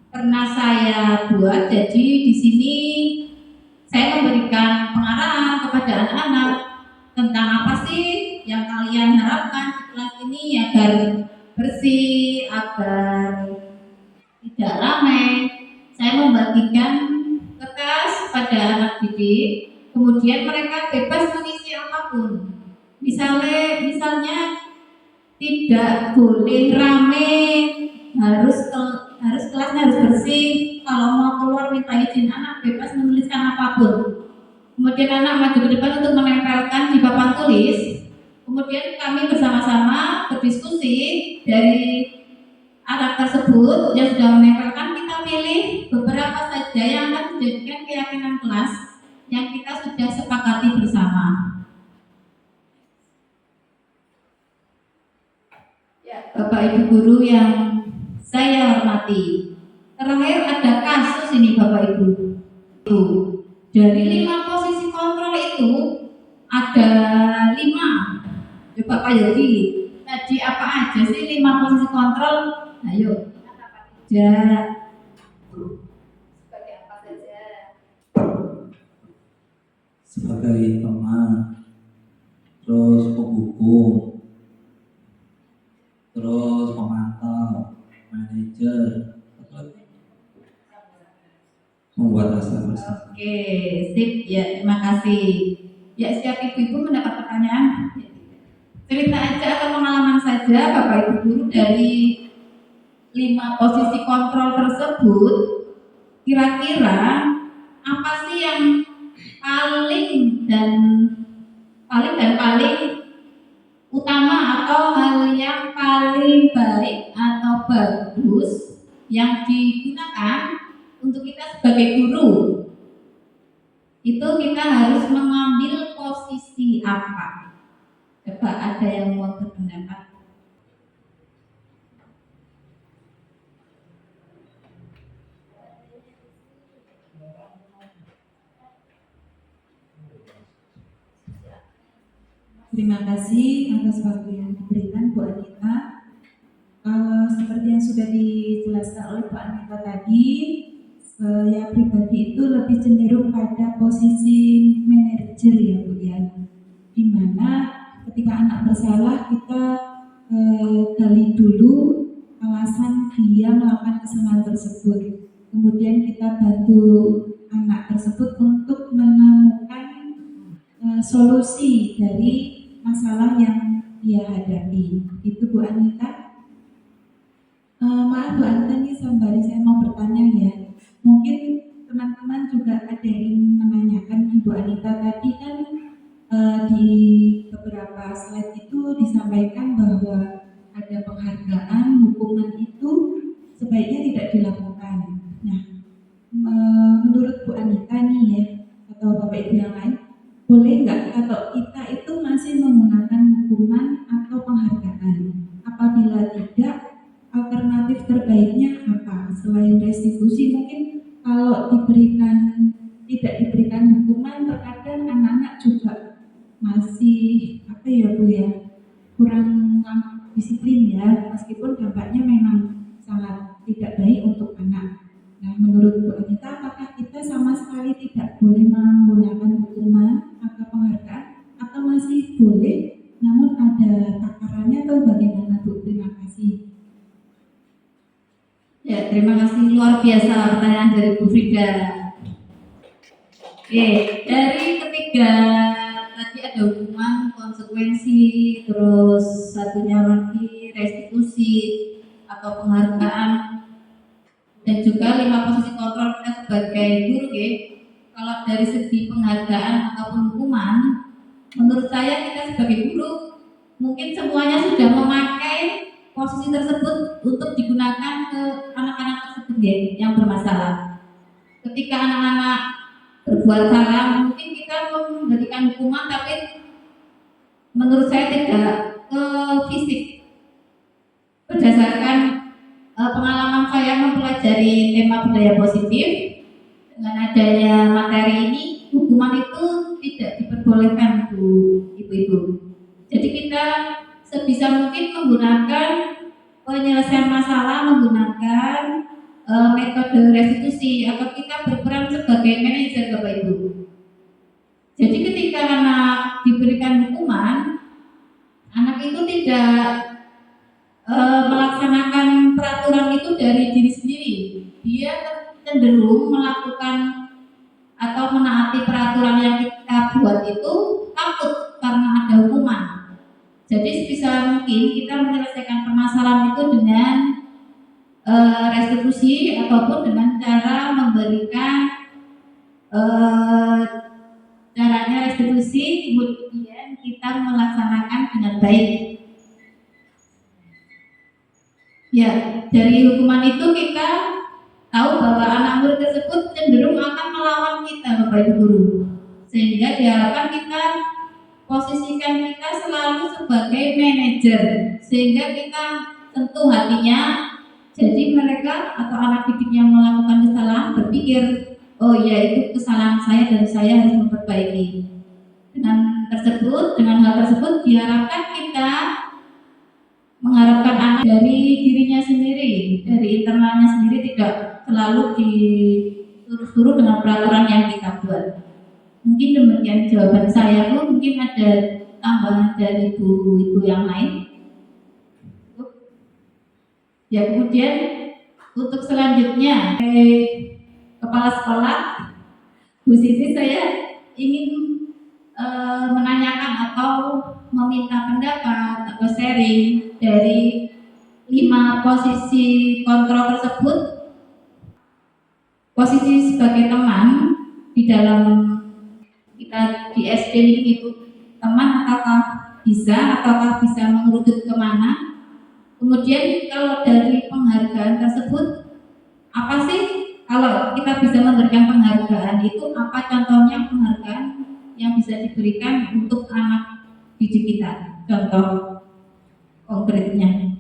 pernah saya buat. Jadi di sini saya memberikan pengarahan kepada anak-anak tentang apa sih yang kalian harapkan di kelas ini agar bersih, agar tidak ramai. Saya membagikan kertas pada anak didik, kemudian mereka bebas mengisi apapun. Misalnya tidak boleh rame, harus kelasnya harus bersih. Kalau mau keluar minta izin anak, bebas menuliskan apapun. Kemudian anak maju ke depan untuk menempelkan di papan tulis. Kemudian kami bersama-sama berdiskusi dari anak tersebut yang sudah menempelkan, kita pilih beberapa saja yang akan dijadikan keyakinan kelas yang kita sudah sepakati bersama. Bapak Ibu guru yang saya hormati, terakhir ada kasus ini Bapak Ibu. Dari 5 posisi kontrol itu ada 5. Coba Pak Yodi, tadi apa aja sih 5 posisi kontrol? Ayo. Sebagai apa saja? Sebagai teman, terus penghukum, terus pemantau, manajer, membuat rasa bersama. Oke, sip ya, terima kasih. Ya, setiap ibu-ibu mendapat pertanyaan. Cerita aja atau pengalaman saja Bapak Ibu guru dari 5 posisi kontrol tersebut. Kira-kira apa sih yang paling utama atau hal yang paling baik atau bagus yang digunakan untuk kita sebagai guru? Itu kita harus mengambil posisi apa? Coba ada yang mau berpendapat? Terima kasih atas waktu yang diberikan Bu Anita. Seperti yang sudah dijelaskan oleh Bu Anita tadi, saya pribadi itu lebih cenderung pada posisi manajer ya Bu ya, dimana ketika anak bersalah kita gali dulu alasan dia melakukan kesalahan tersebut, kemudian kita bantu anak tersebut untuk menemukan solusi dari masalah yang dia hadapi. Itu Bu Anita. Maaf Bu Anita, ini sembari saya mau bertanya ya, mungkin teman-teman juga ada yang menanyakan Ibu Anita tadi kan di beberapa slide itu disampaikan bahwa ada penghargaan, hukuman itu sebaiknya tidak dilakukan. Nah, menurut Bu Anita nih ya, atau Bapak Ibu yang lain, boleh nggak kalau kita itu masih menggunakan hukuman atau penghargaan? Apabila tidak, alternatif terbaiknya apa? Selain restitusi, mungkin kalau tidak diberikan hukuman, terkadang anak-anak juga masih Bu ya, kurang disiplin ya, meskipun dampaknya memang sangat tidak baik untuk anak. Nah, menurut Bu Anita, apakah kita sama sekali tidak boleh menggunakan hukuman atau penghargaan, atau masih boleh namun ada takarannya, atau bagaimana Bu? Terima kasih. Ya, terima kasih, luar biasa pertanyaan dari Bu Frida. Oke, dari ketiga tadi ada hukuman, konsekuensi, terus satunya lagi restitusi atau penghargaan, dan juga 5 posisi kontrol kita sebagai guru ya. Kalau dari segi penghargaan ataupun hukuman, menurut saya kita sebagai guru mungkin semuanya sudah memakai posisi tersebut untuk digunakan ke anak-anak tersebut ya, yang bermasalah. Ketika anak-anak berbuat salah, mungkin kita memberikan hukuman, tapi menurut saya tidak ke fisik. Berdasarkan pengalaman saya mempelajari tema budaya positif, dengan adanya materi ini, hukuman itu tidak diperbolehkan ibu-ibu. Jadi kita sebisa mungkin menggunakan penyelesaian masalah menggunakan metode restitusi, atau kita berperan sebagai manajer, Bapak Ibu. Jadi ketika anak diberikan hukuman, anak itu tidak melaksanakan peraturan itu dari diri sendiri. Dia cenderung melakukan atau menaati peraturan yang kita buat itu takut karena ada hukuman. Jadi sebisa mungkin kita menyelesaikan permasalahan itu dengan restitusi ataupun dengan cara memberikan caranya restitusi, kemudian kita melaksanakan dengan baik. Ya, dari hukuman itu kita tahu bahwa anak murid tersebut cenderung akan melawan kita, Bapak Ibu guru. Sehingga diharapkan kita posisikan kita selalu sebagai manajer, sehingga kita tentu hatinya. Jadi mereka atau anak didik yang melakukan kesalahan berpikir, oh ya itu kesalahan saya dan saya harus memperbaiki. Dengan hal tersebut diharapkan kita mengharapkan anak dari dirinya sendiri, dari internalnya sendiri, tidak selalu disuruh-suruh dengan peraturan yang kita buat. Mungkin demikian jawaban saya, Bu. Mungkin ada tambahan dari ibu-ibu yang lain. Ya, kemudian untuk selanjutnya, kepala sekolah Bu Siti, saya ingin menanyakan atau meminta pendapat atau sharing dari 5 posisi kontrol tersebut. Posisi sebagai teman di dalam kita di SD itu, teman ataukah bisa mengerucut kemana. Kemudian kalau dari penghargaan tersebut, apa sih kalau kita bisa memberikan penghargaan itu, apa contohnya penghargaan yang bisa diberikan untuk anak didik kita, contoh konkretnya.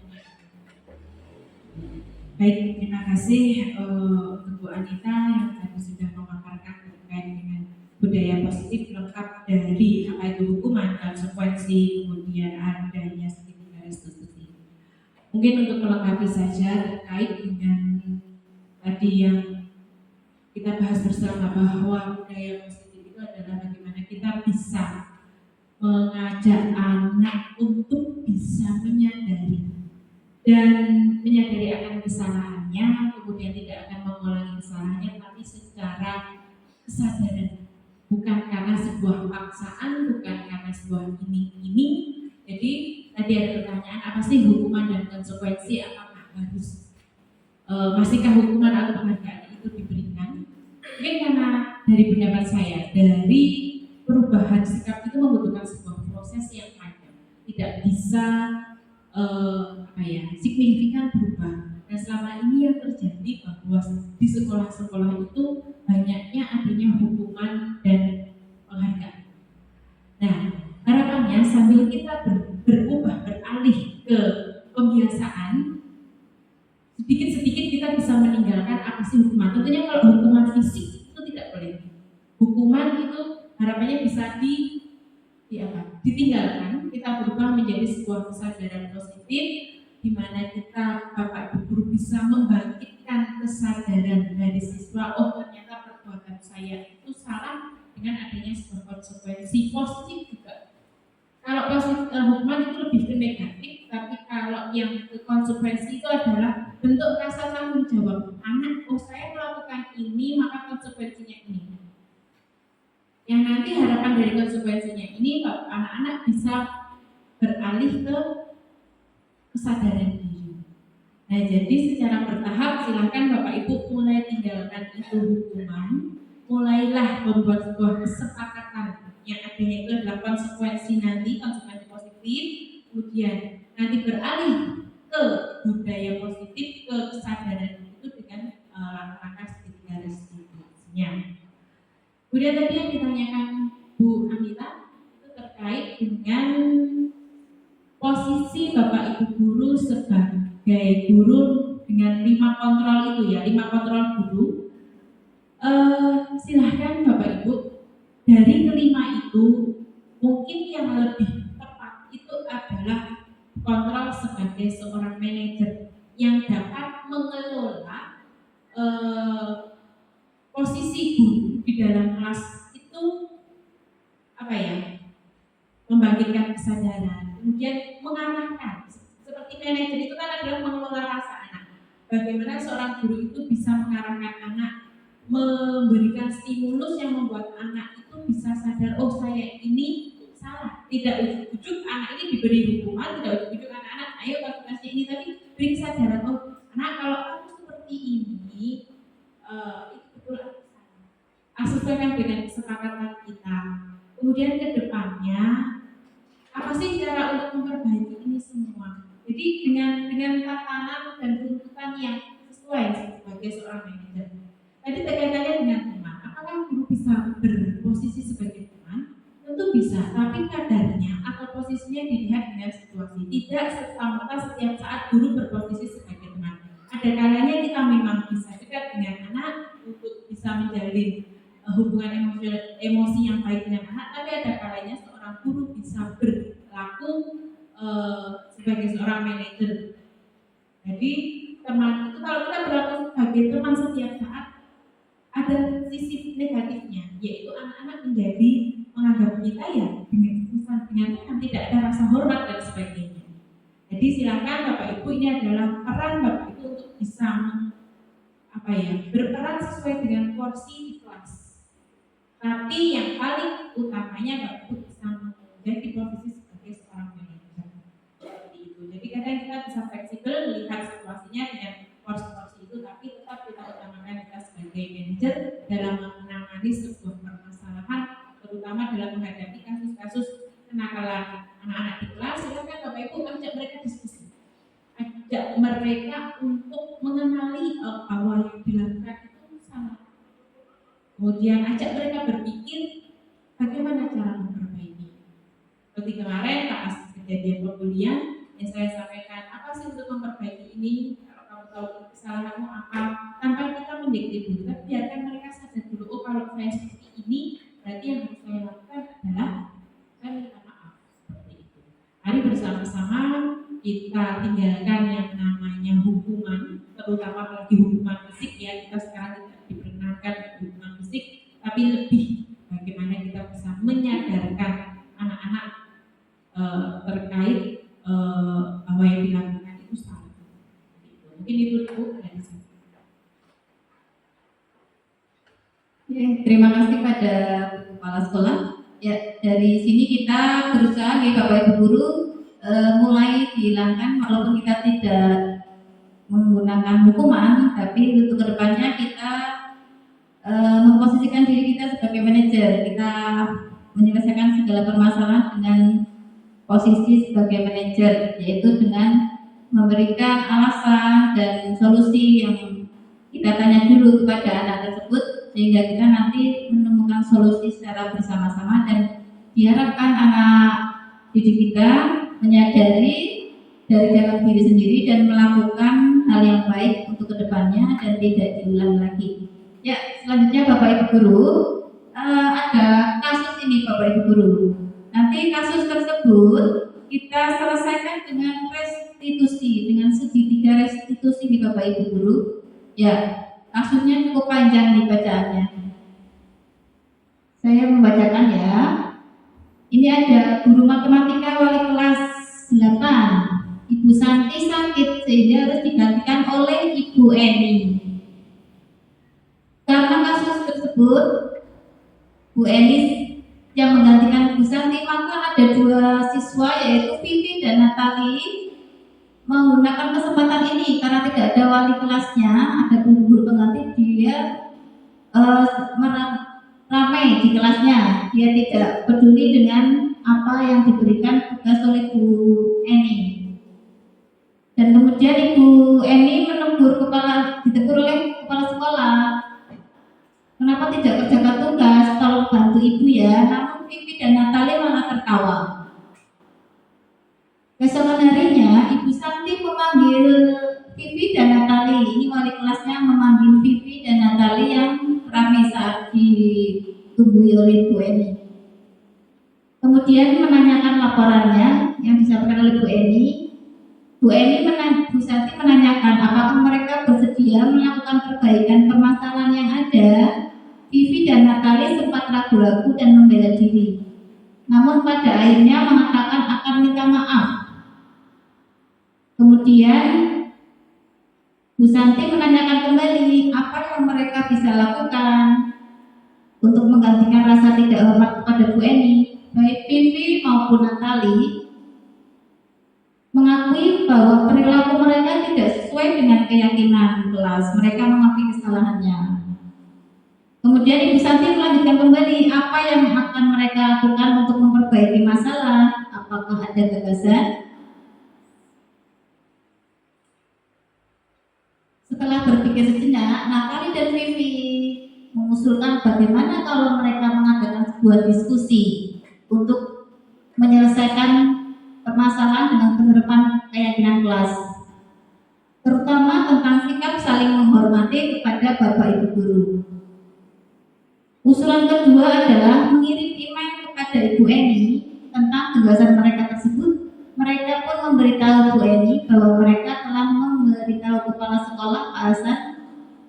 Baik, terima kasih untuk Bu Anita yang tadi sudah memaparkan terkait dengan budaya positif lengkap dari apa itu hukuman, konsekuensi, kemudian adanya sedikit restitusi. Mungkin untuk melengkapi saja terkait dengan tadi yang kita bahas bersama, bahwa budaya positif itu adalah bagaimana kita bisa mengajak anak untuk bisa menyadari akan kesalahannya, kemudian tidak akan mengulangi kesalahannya, tapi secara kesadaran, bukan karena sebuah paksaan, bukan karena sebuah iming-iming. Jadi tadi ada pertanyaan, apa sih hukuman dan konsekuensi, apakah harus masihkah hukuman atau penghargaan itu diberikan? Mungkin karena dari pendapat saya, dari perubahan sikap itu membutuhkan sebuah proses yang panjang, tidak bisa signifikan berubah. Dan selama ini yang terjadi bahwa di sekolah-sekolah itu banyaknya adanya hukuman dan penghargaan. Nah, harapannya sambil kita beralih ke pembiasaan, sedikit-sedikit kita bisa meninggalkan apa sih hukuman. Tentunya kalau hukuman fisik itu tidak boleh. Hukuman itu harapannya bisa ditinggalkan, kita berubah menjadi sebuah kesadaran positif, di mana kita Bapak Ibu guru bisa membangkitkan kesadaran dari siswa, oh ternyata perbuatan saya itu salah, dengan adanya sebuah konsekuensi positif juga. Kalau positif hukuman itu lebih ke negatif, tapi kalau yang ke konsekuensi itu adalah bentuk rasa tanggung jawab anak, oh saya melakukan ini maka konsekuensinya ini. Yang nanti harapan dari konsekuensinya ini anak-anak bisa beralih ke kesadaran diri. Nah, jadi secara bertahap silahkan Bapak Ibu mulai tinggalkan itu hukuman, mulailah membuat sebuah kesepakatan yang adanya itu adalah konsekuensi nanti, konsekuensi positif, kemudian nanti beralih ke budaya positif, ke kesadaran itu dengan langkah-langkah segitiga restitusinya. Kemudian tadi yang ditanyakan Bu Anita itu terkait dengan posisi Bapak Ibu guru sebagai guru dengan 5 kontrol itu ya, 5 kontrol guru. Silahkan Bapak Ibu, dari kelima itu mungkin yang lebih tepat itu adalah kontrol sebagai seorang manajer yang dapat mengelola posisi guru di dalam kelas itu apa ya, membangkitkan kesadaran, kemudian mengarahkan. Seperti manajer itu kan adalah mengelola rasa anak. Bagaimana seorang guru itu bisa mengarahkan anak, memberikan stimulus yang membuat anak itu bisa sadar, oh saya ini salah. Tidak ujuk-ujuk anak ini diberi hukuman, tidak ujuk-ujuk anak-anak ayo kasih ini, tapi beri kesadaran, oh anak kalau aku seperti ini itu betul aku salah. Sesuaikan dengan kesepakatan kita. Kemudian ke depannya apa sih cara untuk memperbaiki ini semua? Jadi dengan tatanan dan tuntutan yang sesuai sebagai seorang manajer. Tadi terkaitannya dengan teman. Apakah guru bisa berposisi sebagai teman? Tentu bisa, tapi kadarnya atau posisinya dilihat dengan situasi. Tidak serta-merta setiap saat guru berposisi sebagai teman. Ada kalanya kita memang bisa dekat dengan anak untuk bisa menjalin hubungan emosi yang baik dengan anak, tapi ada kalanya seorang guru bisa berlaku sebagai seorang manajer. Jadi teman itu kalau kita berlaku sebagai teman setiap saat ada sisi negatifnya, yaitu anak-anak menjadi menganggap kita ya dengan tidak ada rasa hormat dan sebagainya. Jadi silakan Bapak Ibu, ini adalah peran Bapak Ibu untuk bisa berperan sesuai dengan porsi di kelas. Tapi yang paling utamanya Bapak Ibu bisa menjadi posisi sebagai seorang manajer. Seperti itu. Jadi kadang kita bisa fleksibel melihat situasinya dengan porsi-porsi itu, tapi tetap kita utamakan kita sebagai manajer dalam menangani sebuah permasalahan, terutama dalam menghadapi kasus-kasus kenakalan anak-anak di kelas. Silakan Bapak Ibu ajak mereka diskusi, ajak mereka untuk mengenali bahwa yang dilakukan itu salah. Kemudian ajak mereka berpikir bagaimana cara memperbaiki. Seperti kemarin pas kejadian pembulian yang saya sampaikan, apa sih untuk memperbaiki ini? Kalau kamu tahu kesalahanmu apa, tanpa kita mendikte dulu, tapi biarkan mereka sadar dulu. Oh kalau saya seperti ini, berarti yang harus saya lakukan adalah saya minta maaf. Seperti itu. Mari bersama-sama kita tinggalkan yang namanya hukuman, terutama apalagi hukuman fisik ya. Kita sekarang tidak diperkenankan hukuman fisik, tapi lebih bagaimana kita bisa menyadarkan anak-anak terkait bahwa yang dilakukan itu salah. Mungkin itu Bu dari saya. Terima kasih pada kepala sekolah. Ya, dari sini kita berusaha nih Bapak Ibu guru mulai dihilangkan, walaupun kita tidak menggunakan hukuman, tapi untuk kedepannya kita memposisikan diri kita sebagai manajer. Kita menyelesaikan segala permasalahan dengan posisi sebagai manajer, yaitu dengan memberikan alasan dan solusi yang kita tanya dulu kepada anak tersebut, sehingga kita nanti menemukan solusi secara bersama-sama, dan diharapkan anak didik kita menyadari dari dalam diri sendiri dan melakukan hal yang baik untuk kedepannya dan tidak diulang lagi. Ya, selanjutnya Bapak Ibu guru, ada kasus ini Bapak Ibu guru. Nanti kasus tersebut kita selesaikan dengan restitusi, dengan segitiga restitusi di Bapak Ibu guru. Ya, kasusnya cukup panjang nih bacaannya. Saya membacakan ya. Ini ada guru matematika wali kelas 8. Ibu Santi sakit sehingga harus digantikan oleh Ibu Eni. Karena kasus tersebut Bu Eni yang menggantikan Bu Santi, maka ada 2 siswa yaitu Vivi dan Natali menggunakan kesempatan ini karena tidak ada wali kelasnya, ada guru pengganti, dia ramai di kelasnya, dia tidak peduli dengan apa yang diberikan tugas oleh Bu Eni. Dan kemudian Ibu Eni ditegur oleh kepala sekolah. Kenapa tidak kerjakan tugas? Tolong bantu ibu ya. Namun Vivi dan Natali malah tertawa. Keesokan harinya Ibu Santi memanggil Vivi dan Natali. Ini wali kelasnya memanggil Vivi dan Natali yang ramai saat ditunggui oleh Bu Eni. Kemudian menanyakan laporannya yang disampaikan oleh Bu Eni. Bu Santi menanyakan apakah mereka bersedia melakukan perbaikan permasalahan yang ada. Vivi dan Natali sempat ragu-ragu dan membela diri. Namun pada akhirnya mengatakan akan minta maaf. Kemudian Bu Santi menanyakan kembali apa yang mereka bisa lakukan untuk menggantikan rasa tidak hormat kepada Bu Eni. Baik Vivi maupun Natali mengakui bahwa perilaku mereka tidak sesuai dengan keyakinan kelas. Mereka mengakui kesalahannya. Kemudian Ibu Santi melanjutkan kembali apa yang akan mereka lakukan untuk memperbaiki masalah. Apakah ada gagasan? Setelah berpikir sejenak, Natali dan Vivi mengusulkan bagaimana kalau mereka mengadakan sebuah diskusi untuk menyelesaikan permasalahan dengan penerapan keyakinan kelas, terutama tentang sikap saling menghormati kepada Bapak Ibu guru. Usulan kedua adalah mengirim email kepada Ibu Eni tentang gagasan mereka tersebut. Mereka pun memberitahu Bu Eni bahwa mereka telah memberitahu kepala sekolah Pak Hasan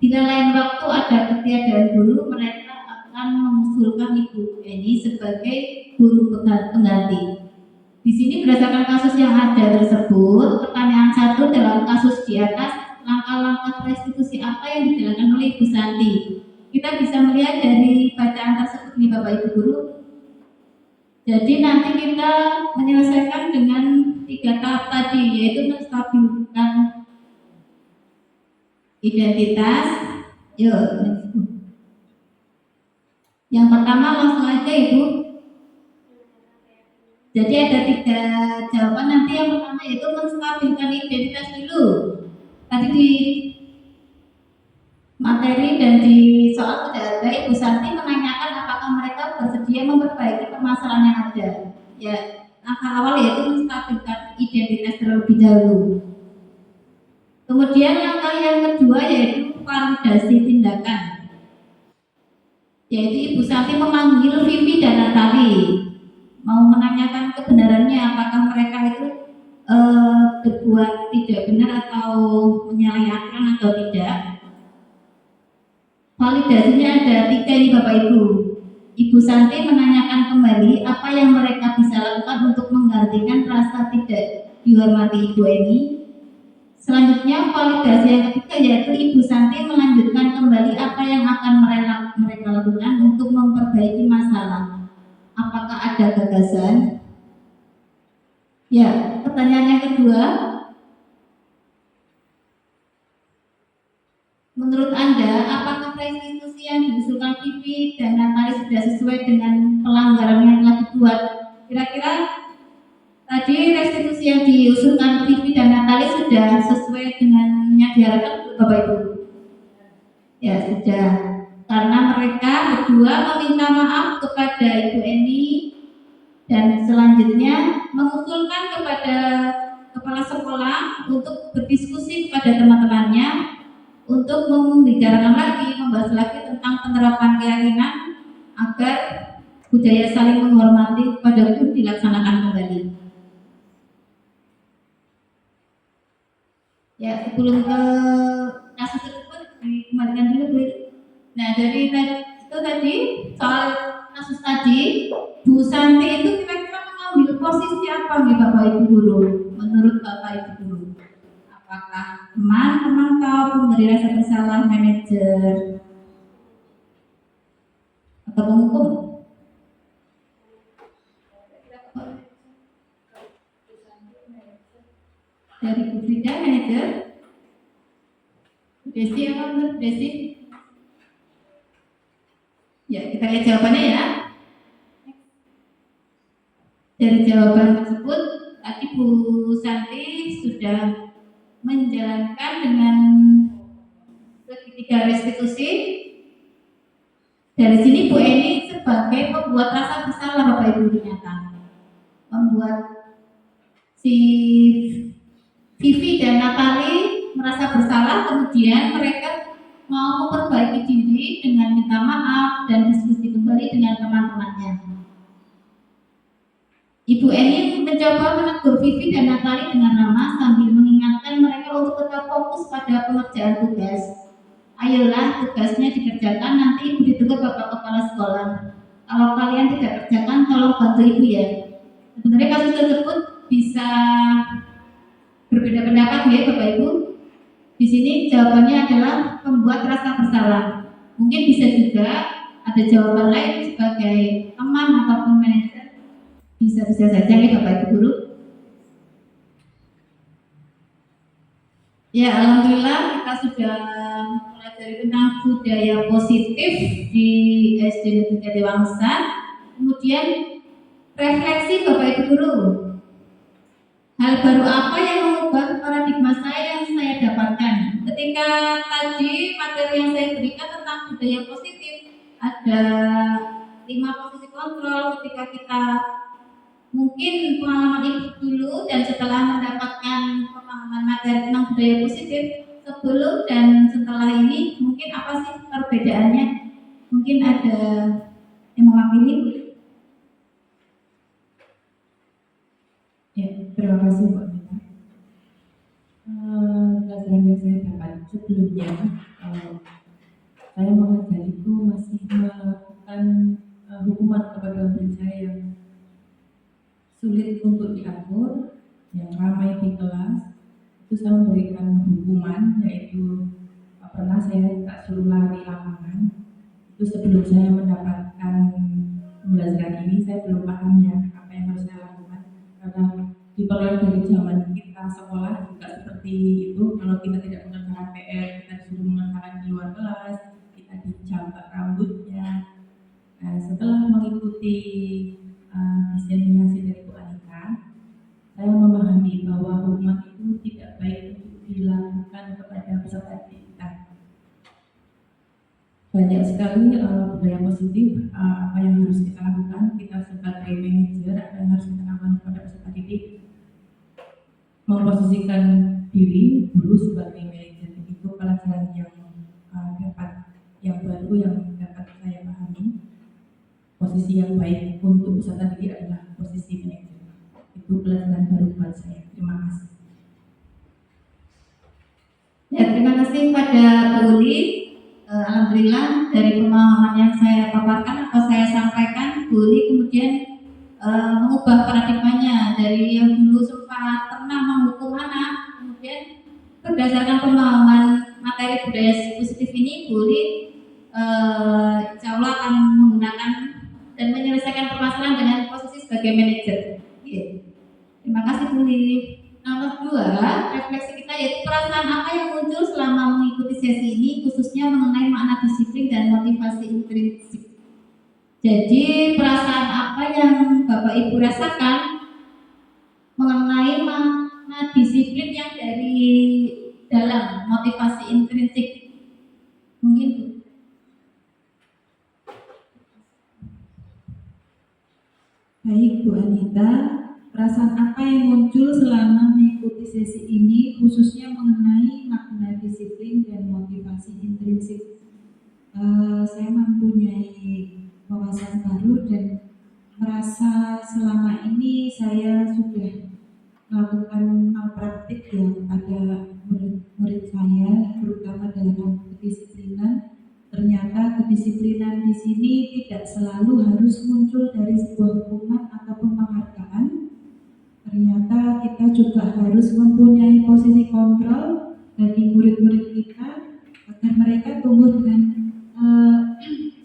bila lain waktu ada ketiadaan guru, mereka akan mengusulkan Ibu Eni sebagai guru pengganti. Di sini berdasarkan kasus yang ada tersebut, pertanyaan 1 dalam kasus di atas, langkah-langkah restitusi apa yang dijalankan oleh Ibu Santi? Kita bisa melihat dari bacaan tersebut nih Bapak Ibu guru. Jadi nanti kita menyelesaikan dengan 3 tahap tadi, yaitu menstabilkan identitas. Yang pertama langsung aja Ibu. Jadi ada 3 jawaban nanti. Yang pertama yaitu menstabilkan identitas dulu. Tadi di materi dan di soal sudah ada, Ibu Santi menanyakan apakah mereka bersedia memperbaiki permasalahan yang ada. Ya, langkah awal yaitu menstabilkan identitas terlebih dahulu. Kemudian langkah yang kedua yaitu validasi tindakan. Yaitu Ibu Santi memanggil Vivi dan Natali, mau menanyakan kebenarannya apakah mereka itu berbuat tidak benar atau menyalahi aturan atau tidak. Validasinya ada 3 ini Bapak Ibu. Ibu Santi menanyakan kembali apa yang mereka bisa lakukan untuk menggantikan rasa tidak dihormati Ibu Eni. Selanjutnya validasi yang ketiga yaitu Ibu Santi melanjutkan kembali apa yang akan mereka lakukan untuk memperbaiki masalah. Apakah ada gagasan? Ya, pertanyaan yang kedua. Menurut Anda, apakah restitusi yang diusulkan Vivi dan Natali sudah sesuai dengan pelanggaran yang telah dibuat? Kira-kira tadi restitusi yang diusulkan Vivi dan Natali sudah sesuai dengan yang diharapkan Bapak Ibu? Ya, sudah. Karena mereka berdua meminta maaf kepada Ibu Eni dan selanjutnya mengusulkan kepada kepala sekolah untuk berdiskusi kepada teman-temannya untuk membicarakan lagi, membahas lagi tentang penerapan keyakinan agar budaya saling menghormati kepada guru dilaksanakan kembali. Ya, sebelum ke kasus tersebut dikembalikan dulu Bu. Nah, dari itu tadi soal kasus tadi, Bu Santi itu kira-kira mengambil posisi apa nih Bapak Ibu guru? Menurut Bapak Ibu guru? Apakah teman pemantau, pemberi rasa bersalah, manajer, atau penghukum? Dari Bu Frida, manajer. Desi apa menurut Desi? Ya, kita lihat jawabannya ya. Dari jawaban tersebut, tadi Bu Santi sudah menjalankan dengan segitiga restitusi. Dari sini Bu Eni sebagai pembuat rasa bersalah Bapak Ibu ternyata membuat si Vivi dan Natali merasa bersalah, kemudian mereka mau memperbaiki diri dengan minta maaf dan diskusi kembali dengan teman-temannya. Ibu Eni mencoba menegur Vivi dan Natali dengan ramah sambil mengingatkan mereka untuk tetap fokus pada pengerjaan tugas. Ayolah, tugasnya dikerjakan, nanti ibu ditegur Bapak Kepala Sekolah. Kalau kalian tidak kerjakan, tolong bantu ibu ya. Sebenarnya kasus tersebut bisa berbeda pendapat ya Bapak Ibu. Di sini jawabannya adalah membuat rasa bersalah. Mungkin bisa juga ada jawaban lain sebagai teman ataupun manajer. Bisa saja ya Bapak Ibu guru. Ya, alhamdulillah kita sudah mempelajari tentang budaya positif di SD Negeri Dewangsa. Kemudian refleksi Bapak Ibu guru. Hal baru apa yang mengubah paradigma saya yang saya dapatkan? Ketika tadi materi yang saya berikan tentang budaya positif, ada 5 posisi kontrol ketika kita mungkin pengalaman ibu dulu dan setelah mendapatkan pemahaman materi tentang budaya positif sebelum dan setelah ini mungkin apa sih perbedaannya? Mungkin ada yang mewakili? Ya, terima kasih Bu Anita. Pelajaran yang saya dapat sebelumnya, saya mengajar itu masih melakukan hukuman kepada murid saya yang sulit untuk diatur, yang ramai di kelas. Itu saya memberikan hukuman, yaitu pernah saya tak suruh lari lapangan. Itu sebelum saya mendapatkan pembelajaran ini, saya belum paham ya apa yang harus saya lakukan, karena diperoleh dari zaman kita sekolah juga seperti itu. Kalau kita tidak mengerjakan PR, kita disuruh mengerjakan di luar kelas, kita dijambak rambutnya. Nah, setelah mengikuti diseminasi dari Bu Anita, saya memahami bahwa hukuman itu tidak baik untuk dilakukan kepada peserta didik kita. Banyak sekali budaya positif, apa yang harus kita lakukan, kita sebagai manajer, apa yang harus kita lakukan kepada peserta didik, memposisikan diri guru sebagai manajer. Itu pelajaran yang baru yang dapat saya pahami. Posisi yang baik untuk peserta didik adalah posisi manajer. Itu pelajaran baru buat saya. Terima kasih. Ya, terima kasih pada Bu Uli. Alhamdulillah dari pemahaman yang saya paparkan atau saya sampaikan, Bu Uli kemudian mengubah paradigmanya dari yang dulu sempat pernah menghukum anak, kemudian berdasarkan pemahaman materi budaya positif ini, Bu Uli insya Allah akan menggunakan dan menyelesaikan permasalahan dengan posisi sebagai manajer. Terima kasih Bu Uli. Nomor 2, refleksi kita yaitu perasaan apa yang muncul selama mengikuti sesi ini, khususnya mengenai makna disiplin dan motivasi intrinsik. Jadi perasaan apa yang Bapak Ibu rasakan mengenai makna disiplin yang dari dalam motivasi intrinsik? Mungkin Bu. Baik Bu Anita, perasaan apa yang muncul selama mengikuti sesi ini khususnya mengenai makna disiplin dan motivasi intrinsik? Saya mempunyai wawasan baru dan merasa selama ini saya sudah melakukan malpraktik ya pada murid-murid saya, terutama dalam kedisiplinan. Ternyata kedisiplinan di sini tidak selalu harus muncul dari sebuah hukuman ataupun penghargaan. Ternyata kita juga harus mempunyai posisi kontrol bagi murid-murid kita agar mereka tumbuh dengan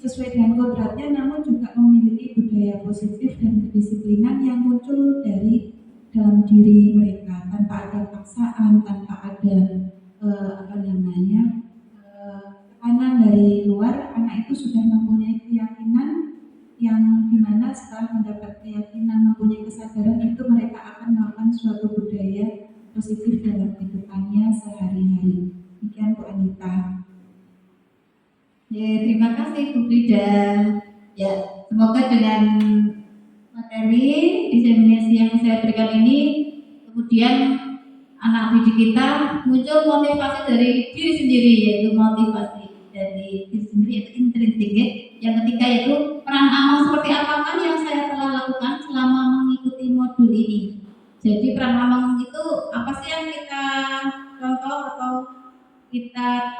sesuai dengan kodratnya, namun juga memiliki budaya positif dan kedisiplinan yang muncul dari dalam diri mereka tanpa ada paksaan, tanpa ada tekanan dari luar. Anak itu sudah mempunyai keyakinan yang dimana setelah mendapat keyakinan, mempunyai kesadaran itu, mereka akan melakukan suatu budaya positif dalam kehidupannya Ya, terima kasih Bu Frida. Ya, semoga dengan materi diseminasi yang saya berikan ini, kemudian anak didik kita muncul motivasi dari diri sendiri, yaitu motivasi dari diri sendiri, yaitu intrinsik. Ya. Yang ketiga yaitu peran amal seperti apakah yang saya telah lakukan selama mengikuti modul ini. Jadi peran amal itu apa sih yang kita contoh atau kita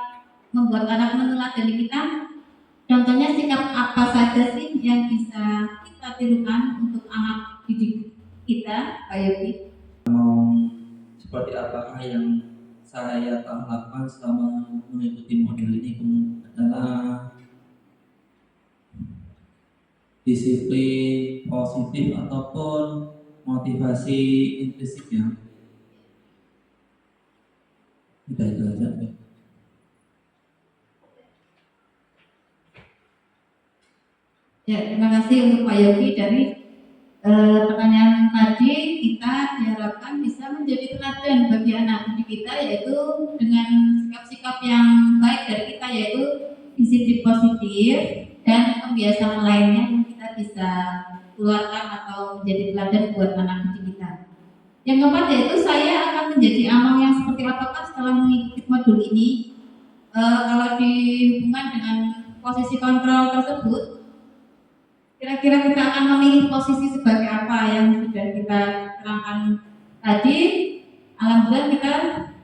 membuat anak meneladani kita? Contohnya sikap apa saja sih yang bisa kita tirukan untuk anak didik kita, Pak Yogi? Seperti apakah yang saya telah lakukan selama mengikuti model ini adalah disiplin positif ataupun motivasi intrinsik ya. Udah itu aja. Ya, terima kasih untuk Pak Yogi dari pertanyaan tadi. Kita diharapkan bisa menjadi teladan bagi anak didik kita, yaitu dengan sikap-sikap yang baik dari kita, yaitu disiplin positif dan kebiasaan lainnya yang kita bisa keluarkan atau menjadi teladan buat anak didik kita. Yang keempat yaitu saya akan menjadi amal yang seperti apakah setelah mengikuti modul ini. Kalau dihubungkan dengan posisi kontrol tersebut, kira-kira kita akan memilih posisi sebagai apa yang sudah kita terangkan tadi. Alhamdulillah kita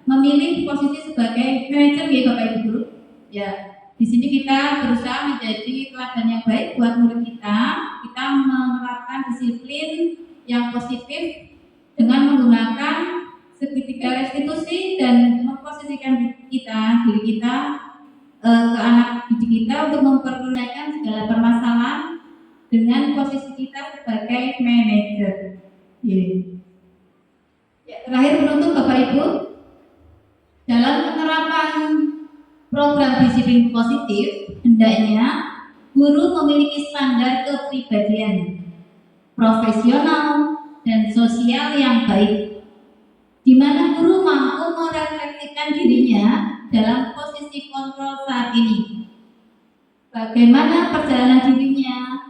memilih posisi sebagai manajer ya Bapak Ibu Guru. Ya, di sini kita berusaha menjadi teladan yang baik buat murid kita. Kita menerapkan disiplin yang positif dengan menggunakan segitiga restitusi dan memposisikan diri kita ke anak didik kita untuk mempergunakan segala permasalahan dengan posisi kita sebagai manajer. Ya, terakhir penutup Bapak Ibu, dalam penerapan program disiplin positif, hendaknya guru memiliki standar kepribadian profesional dan sosial yang baik, di mana guru mampu merefleksikan dirinya dalam posisi kontrol saat ini. Bagaimana perjalanan dirinya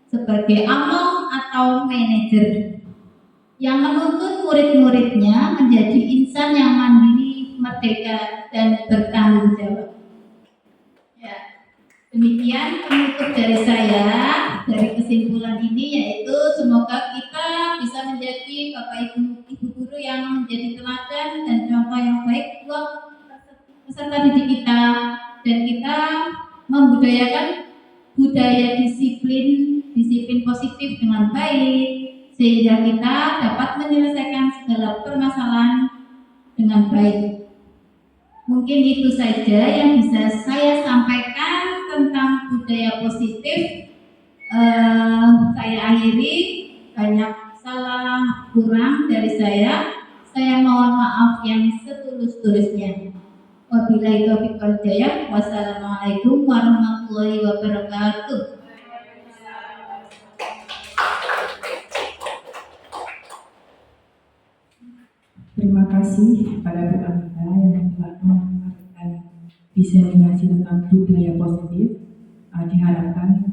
sebagai amal atau manajer yang menuntut murid-muridnya menjadi insan yang mandiri, merdeka, dan bertanggung jawab. Ya, demikian penutup dari saya. Dari kesimpulan ini yaitu semoga kita bisa menjadi Bapak Ibu Guru yang menjadi teladan dan contoh yang baik buat peserta didik kita, dan kita membudayakan budaya disiplin positif dengan baik, sehingga kita dapat menyelesaikan segala permasalahan dengan baik. Mungkin itu saja yang bisa saya sampaikan tentang budaya positif. Saya akhiri, banyak salah kurang dari saya mohon maaf yang setulus-tulusnya. Wabillahi taufiq wal hidayah. Wassalamualaikum warahmatullahi wabarakatuh. Terima kasih pada Bu Anita yang telah mengatakan diseminasi tentang budaya positif. Diharapkan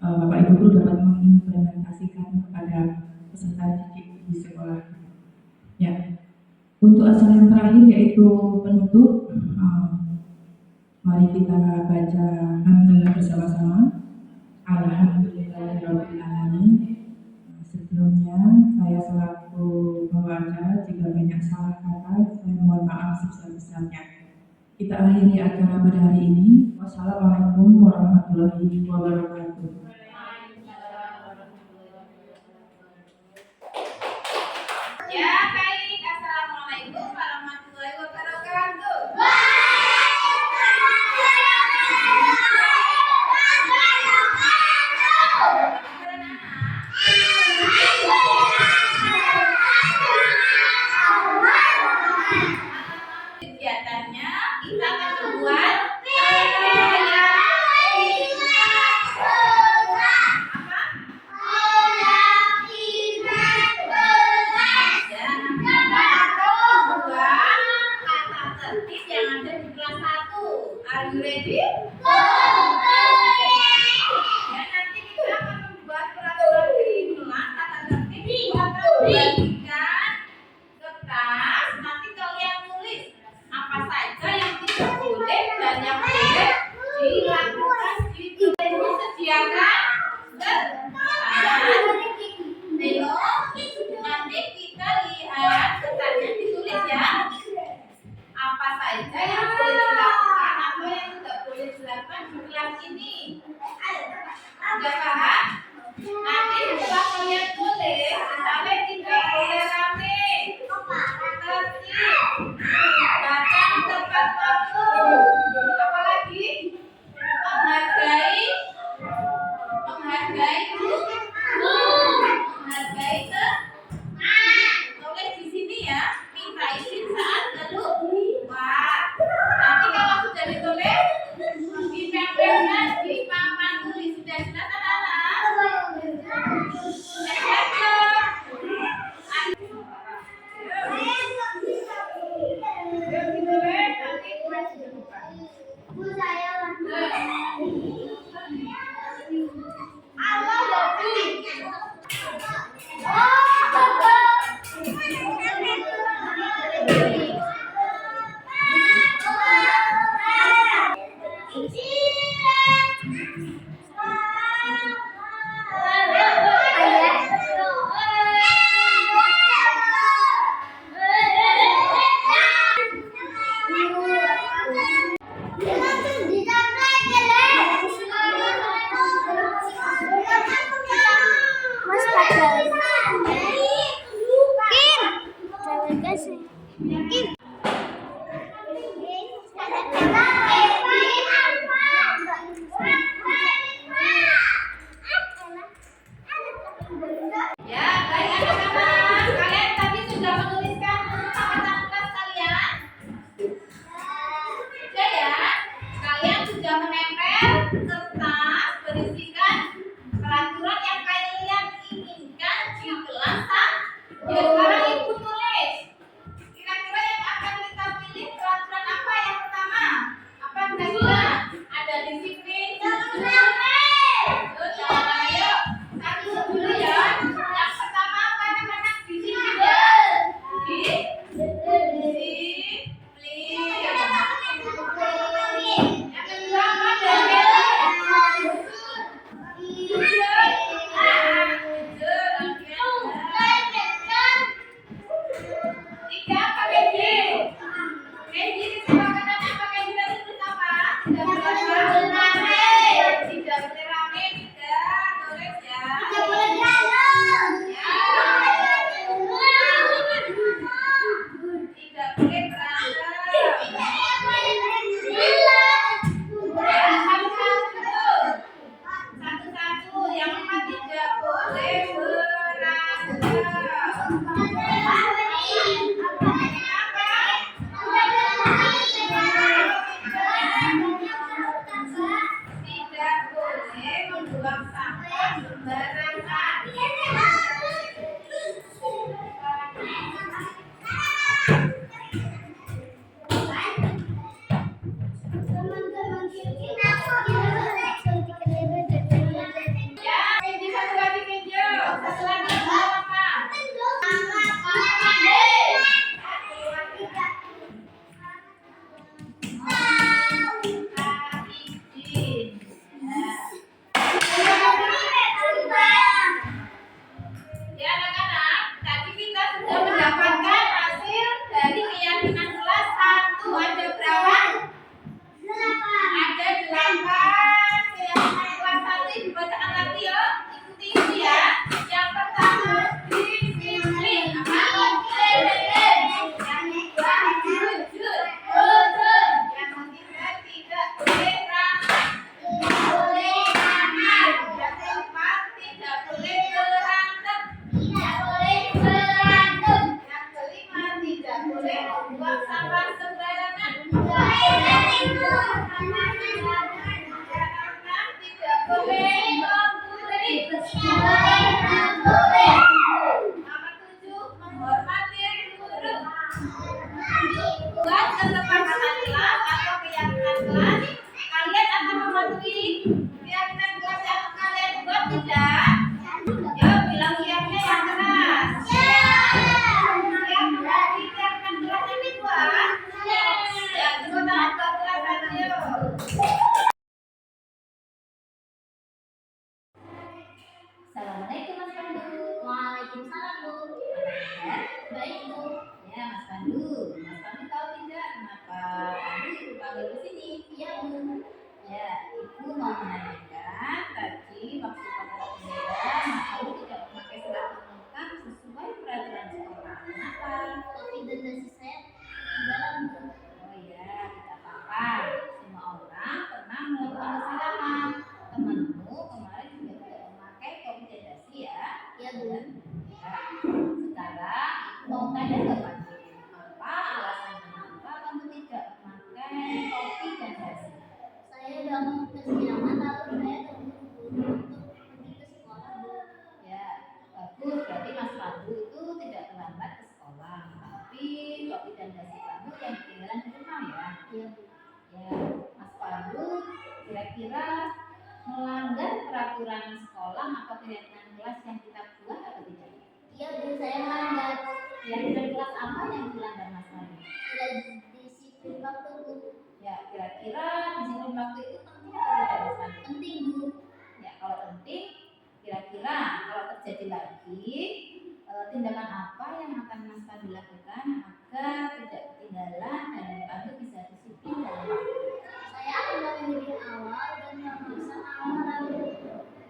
Bapak Ibu Guru dapat mengimplementasikan kepada peserta didik di sekolah. Ya, untuk acara yang terakhir yaitu penutup, mari kita baca hamdalah bersama-sama. Alhamdulillahirabbil alamin. Sebelumnya saya selaku pembaca jika banyak salah kata saya mohon maaf sebesar-besarnya. Kita akhiri acara pada hari ini. Wassalamualaikum warahmatullahi wabarakatuh. Ya baik, assalamualaikum warahmatullahi wabarakatuh. Kegiatannya kita akan membuat Are you ready? Ya, nanti kita akan membuat peraturan di kelas, tata tertib kita akan bagikan kertas. Nanti kalian tulis apa saja yang tidak boleh dan yang boleh dilakukan di kelas. Sediakan kertas. Nanti kita lihat kertasnya ditulis ya. Apa saja yang boleh dilakukan atau yang tidak boleh dilakukan di kelas ini. Sudah paham? Nanti setelah kalian tulis, misalnya tidak boleh rame, tertib, baca di tempat waktu, apalagi menghargai tulis di sini ya, minta izin saat keluar. Nanti kalau sudah ditulis, ditempelkan di papan tulis. Sudah jelas anak-anak? Sudah jelas belum? Yuk ditulis, nanti kelas dibuka. Ya, baik anak-anak. Kalian tadi sudah menuliskan catatan kelas kalian? Sudah ya? Kalian sudah menempel kertas berisikan peraturan yang kalian inginkan di kelas. Ya, sekarang ibu tulis. Kira-kira yang akan kita pilih peraturan apa yang pertama? Apa kira-kira? Ada disiplin. Ayo, satu dulu ya. Yang pertama apa anak-anak? Disiplin ya. Disiplin. Yang kedua apa? Tiga pakai J. Kenji disebabkan anak pakai J dari tulis apa? Tidak boleh rame. Tidak boleh rame. Tidak tulis ya. Tidak boleh jalan. Ya. Tidak boleh berantem. Ya, satu-satu. Yang empat tidak boleh tidak boleh membuang sampah sembarangan. Ya, Kenji satu lagi Kenji. Satu lagi apa? Ya anak-anak, tadi kita sudah mendapatkan hasil dari keyakinan kelas 1. Ada berapa? Ada 8. Iya, Bu. Ya, Ibu mau menanyakan tadi waktu pada bendera, Kamu tidak memakai seragam lengkap sesuai peraturan sekolah. Kenapa? Topi dan dasi saya ketinggalan, Bu. Oh ya, tidak apa-apa. Semua orang pernah melakukan kesalahan. Temanmu kemarin juga tidak memakai topi dan dasi ya. Iya, Bu. Ya. Sekarang mau tanya ke kamu, apa alasan kenapa kamu tidak memakai topi dan dasi? Saya udah mau kesiangan lalu saya terburu-buru untuk pergi ke sekolah, Bu. Ya, bagus. Berarti Mas Pandu itu tidak terlambat ke sekolah. Tapi topi dan dasi kamu yang ketinggalan di rumah ya. Iya, Bu. Ya, Mas Pandu kira-kira melanggar peraturan sekolah atau peraturan kelas yang kita buat atau tidak? Iya, Bu, saya melanggar. Peraturan kelas apa yang dilanggar Mas Pandu? Tidak disiplin waktu, Bu. Ya, kira-kira disiplin waktu itu penting atau tidak Mas Pandu? Penting, Bu. Ya, kalau penting, kira-kira kalau terjadi lagi, tindakan apa yang akan Mas Pandu lakukan agar tidak ketinggalan dan Pandu bisa disiplin dalam waktu? Saya akan bangun lebih awal dan memeriksa alarm,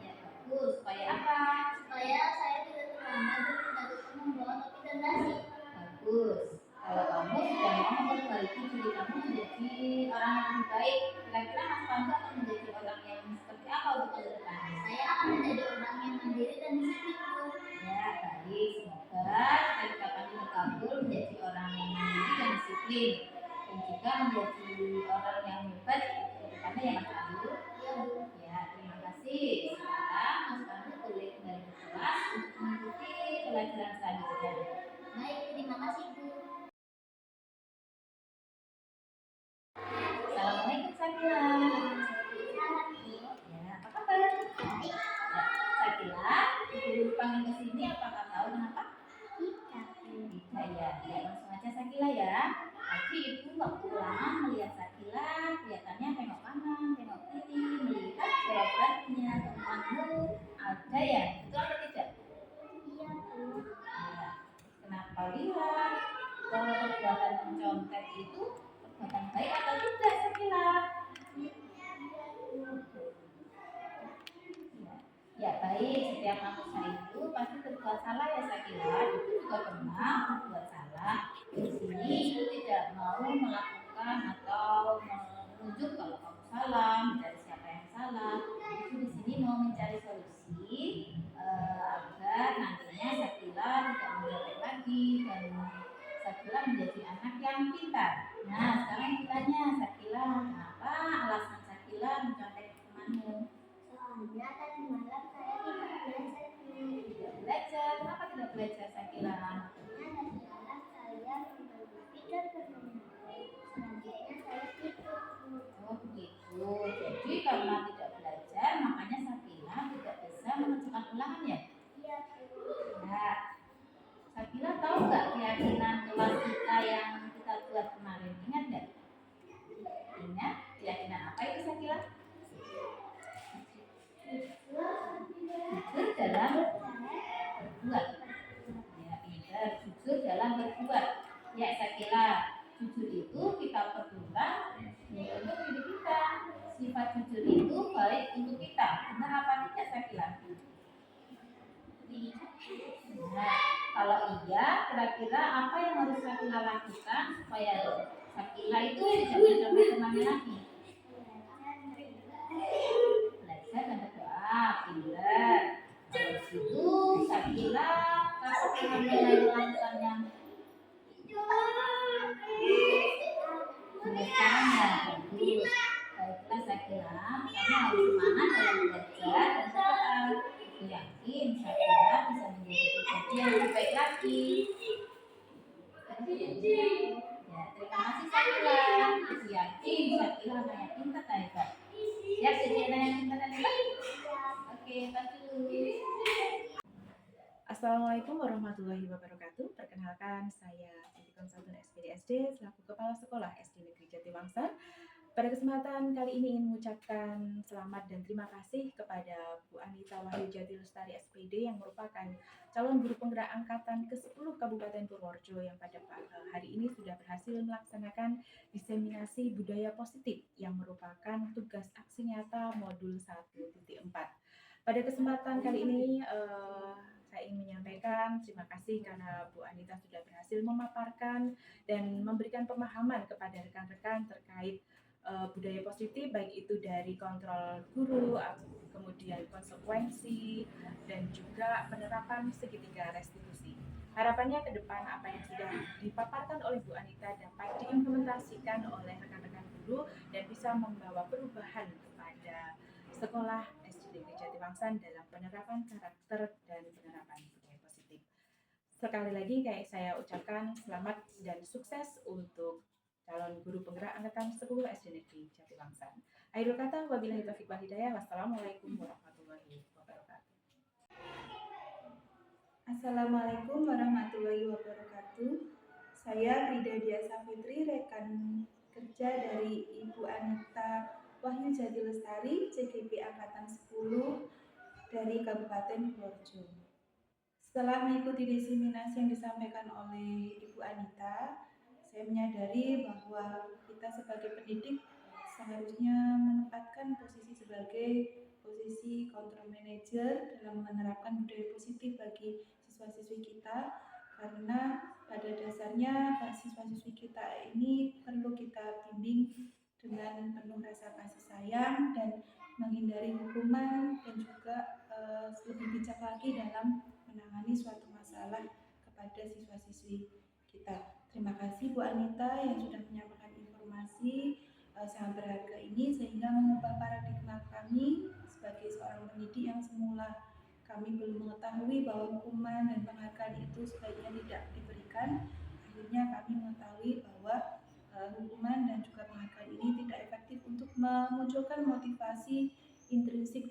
Ya, bagus. Supaya apa? supaya saya tidak terlambat dan tidak lupa membawa topi dan dasi. Bagus. Kalau kamu sudah mau memperbaiki diri kamu menjadi orang yang lebih baik, kira-kira Mas Pandu akan menjadi orang yang seperti apa untuk ke depannya? Saya akan menjadi orang yang mandiri dan disiplin, Bu. Ya, baik. Semoga cita-cita Pandu terkabul menjadi orang yang mandiri dan disiplin, dan juga menjadi orang yang hebat ke depannya ya Mas Pandu. Iya, Bu. Ya, terima kasih. Sekarang Mas Pandu boleh kembali ke kelas untuk mengikuti pelajaran selanjutnya. Baik, terima kasih, Bu. Assalamualaikum Sakila. Ya, apa kabar? Ya, Sakila, Ibu panggil ke sini apakah tahu kenapa? Tidak ya. Ya, langsung aja Sakila ya. Tadi Ibu waktu ulangan melihat Sakila, kelihatannya tengok kanan, tengok kiri, melihat jawabannya temanmu ada ya, betul atau tidak? Iya, Bu. Ya, kenapa lihat? Kalau perbuatan mencontek itu perbuatan baik atau tidak Sakila? Ya baik, setiap manusia itu pasti berbuat salah ya Sakila. Itu juga pernah berbuat salah. Di sini itu tidak mau melakukan atau menunjuk kalau kamu salah, mencari siapa yang salah. Itu di sini mau mencari solusi agar nantinya Sakila tidak mencontek lagi dan Sakila menjadi anak yang pintar. Nah sekarang ditanya Sakila, kenapa alasan Sakila mencontek temanmu? Soalnya tadi malam saya tidak belajar, Bu. Tidak belajar, kenapa tidak belajar Sakila? Karena tadi malam saya bermimpi dan bermimpi. Selanjutnya saya tidur, Bu. Oh begitu, jadi karena tidak belajar makanya Sakila tidak bisa mengerjakan ulangan ya? Iya, Bu. Nah, Sakila tahu nggak keyakinan kelas kita yang kita buat kemarin? Ingat nggak? Ingat keyakinan apa itu Sakila? Jujur dalam berbuat. Ya, pintar. Jujur dalam berbuat. Ya, Sakila, jujur itu kita perlukan untuk hidup kita. Sifat jujur itu baik untuk kita. Benar apa tidak Sakila? Nah, kalau iya, kira-kira apa yang harus Sakila lakukan supaya Sakila itu tidak mencapai temannya lagi? Belajar dan berdoa, pintar. Habis itu Sakila kasih pengambilan melakukannya. Mulai sekarang ya, bagus. Baiklah Sakila, kamu harus semangat dalam belajar dan berdoa. Aku yakin Sakila bisa menjadi pribadi yang lebih baik lagi. Ya, terima kasih Sakila. Aku yakin Sakila anak yang pintar dan hebat. Siap jadi anak yang pintar dan hebat? Oke, tas dulu. Assalamualaikum warahmatullahi wabarakatuh. Perkenalkan, saya Siti Konsultan SPDSD selaku Kepala Sekolah SD Negeri Jatiwangsa. Pada kesempatan kali ini ingin mengucapkan selamat dan terima kasih kepada Bu Anita Wahyu Jati Lestari SPD yang merupakan calon guru penggerak angkatan ke-10 Kabupaten Purworejo yang pada hari ini sudah berhasil melaksanakan diseminasi budaya positif yang merupakan tugas aksi nyata modul 1.4. Pada kesempatan kali ini saya ingin menyampaikan terima kasih karena Bu Anita sudah berhasil memaparkan dan memberikan pemahaman kepada rekan-rekan terkait budaya positif, baik itu dari kontrol guru, kemudian konsekuensi, dan juga penerapan segitiga restitusi. Harapannya ke depan apa yang sudah dipaparkan oleh Bu Anita dapat diimplementasikan oleh rekan-rekan guru dan bisa membawa perubahan kepada sekolah SD Negeri Jatiwangsan dalam penerapan karakter dan penerapan budaya positif. Sekali lagi saya ucapkan selamat dan sukses untuk calon guru penggerak angkatan 10 SD Negeri Jatiwangsan. Akhirul kata, wabillahi taufiq wal hidayah. Wassalamualaikum warahmatullahi wabarakatuh. Assalamualaikum warahmatullahi wabarakatuh. Saya Frida Dia Safitri, rekan kerja dari Ibu Anita Wahyu Jati Lestari, CGP Angkatan 10 dari Kabupaten Purworejo. Setelah mengikuti diseminasi yang disampaikan oleh Ibu Anita, saya menyadari bahwa kita sebagai pendidik seharusnya menempatkan posisi sebagai posisi control manager dalam menerapkan budaya positif bagi siswa-siswi kita, karena pada dasarnya siswa-siswi kita ini perlu kita bimbing dengan penuh rasa kasih sayang dan menghindari hukuman, dan juga lebih bijak lagi dalam menangani suatu masalah kepada siswa-siswi kita. Terima kasih Bu Anita yang sudah menyampaikan informasi sangat berharga ini, sehingga mengubah paradigma kami sebagai seorang pendidik yang semula kami belum mengetahui bahwa hukuman dan penghargaan itu sebaiknya tidak diberikan. Akhirnya kami mengetahui bahwa hukuman dan juga penghargaan ini tidak efektif untuk memunculkan motivasi intrinsik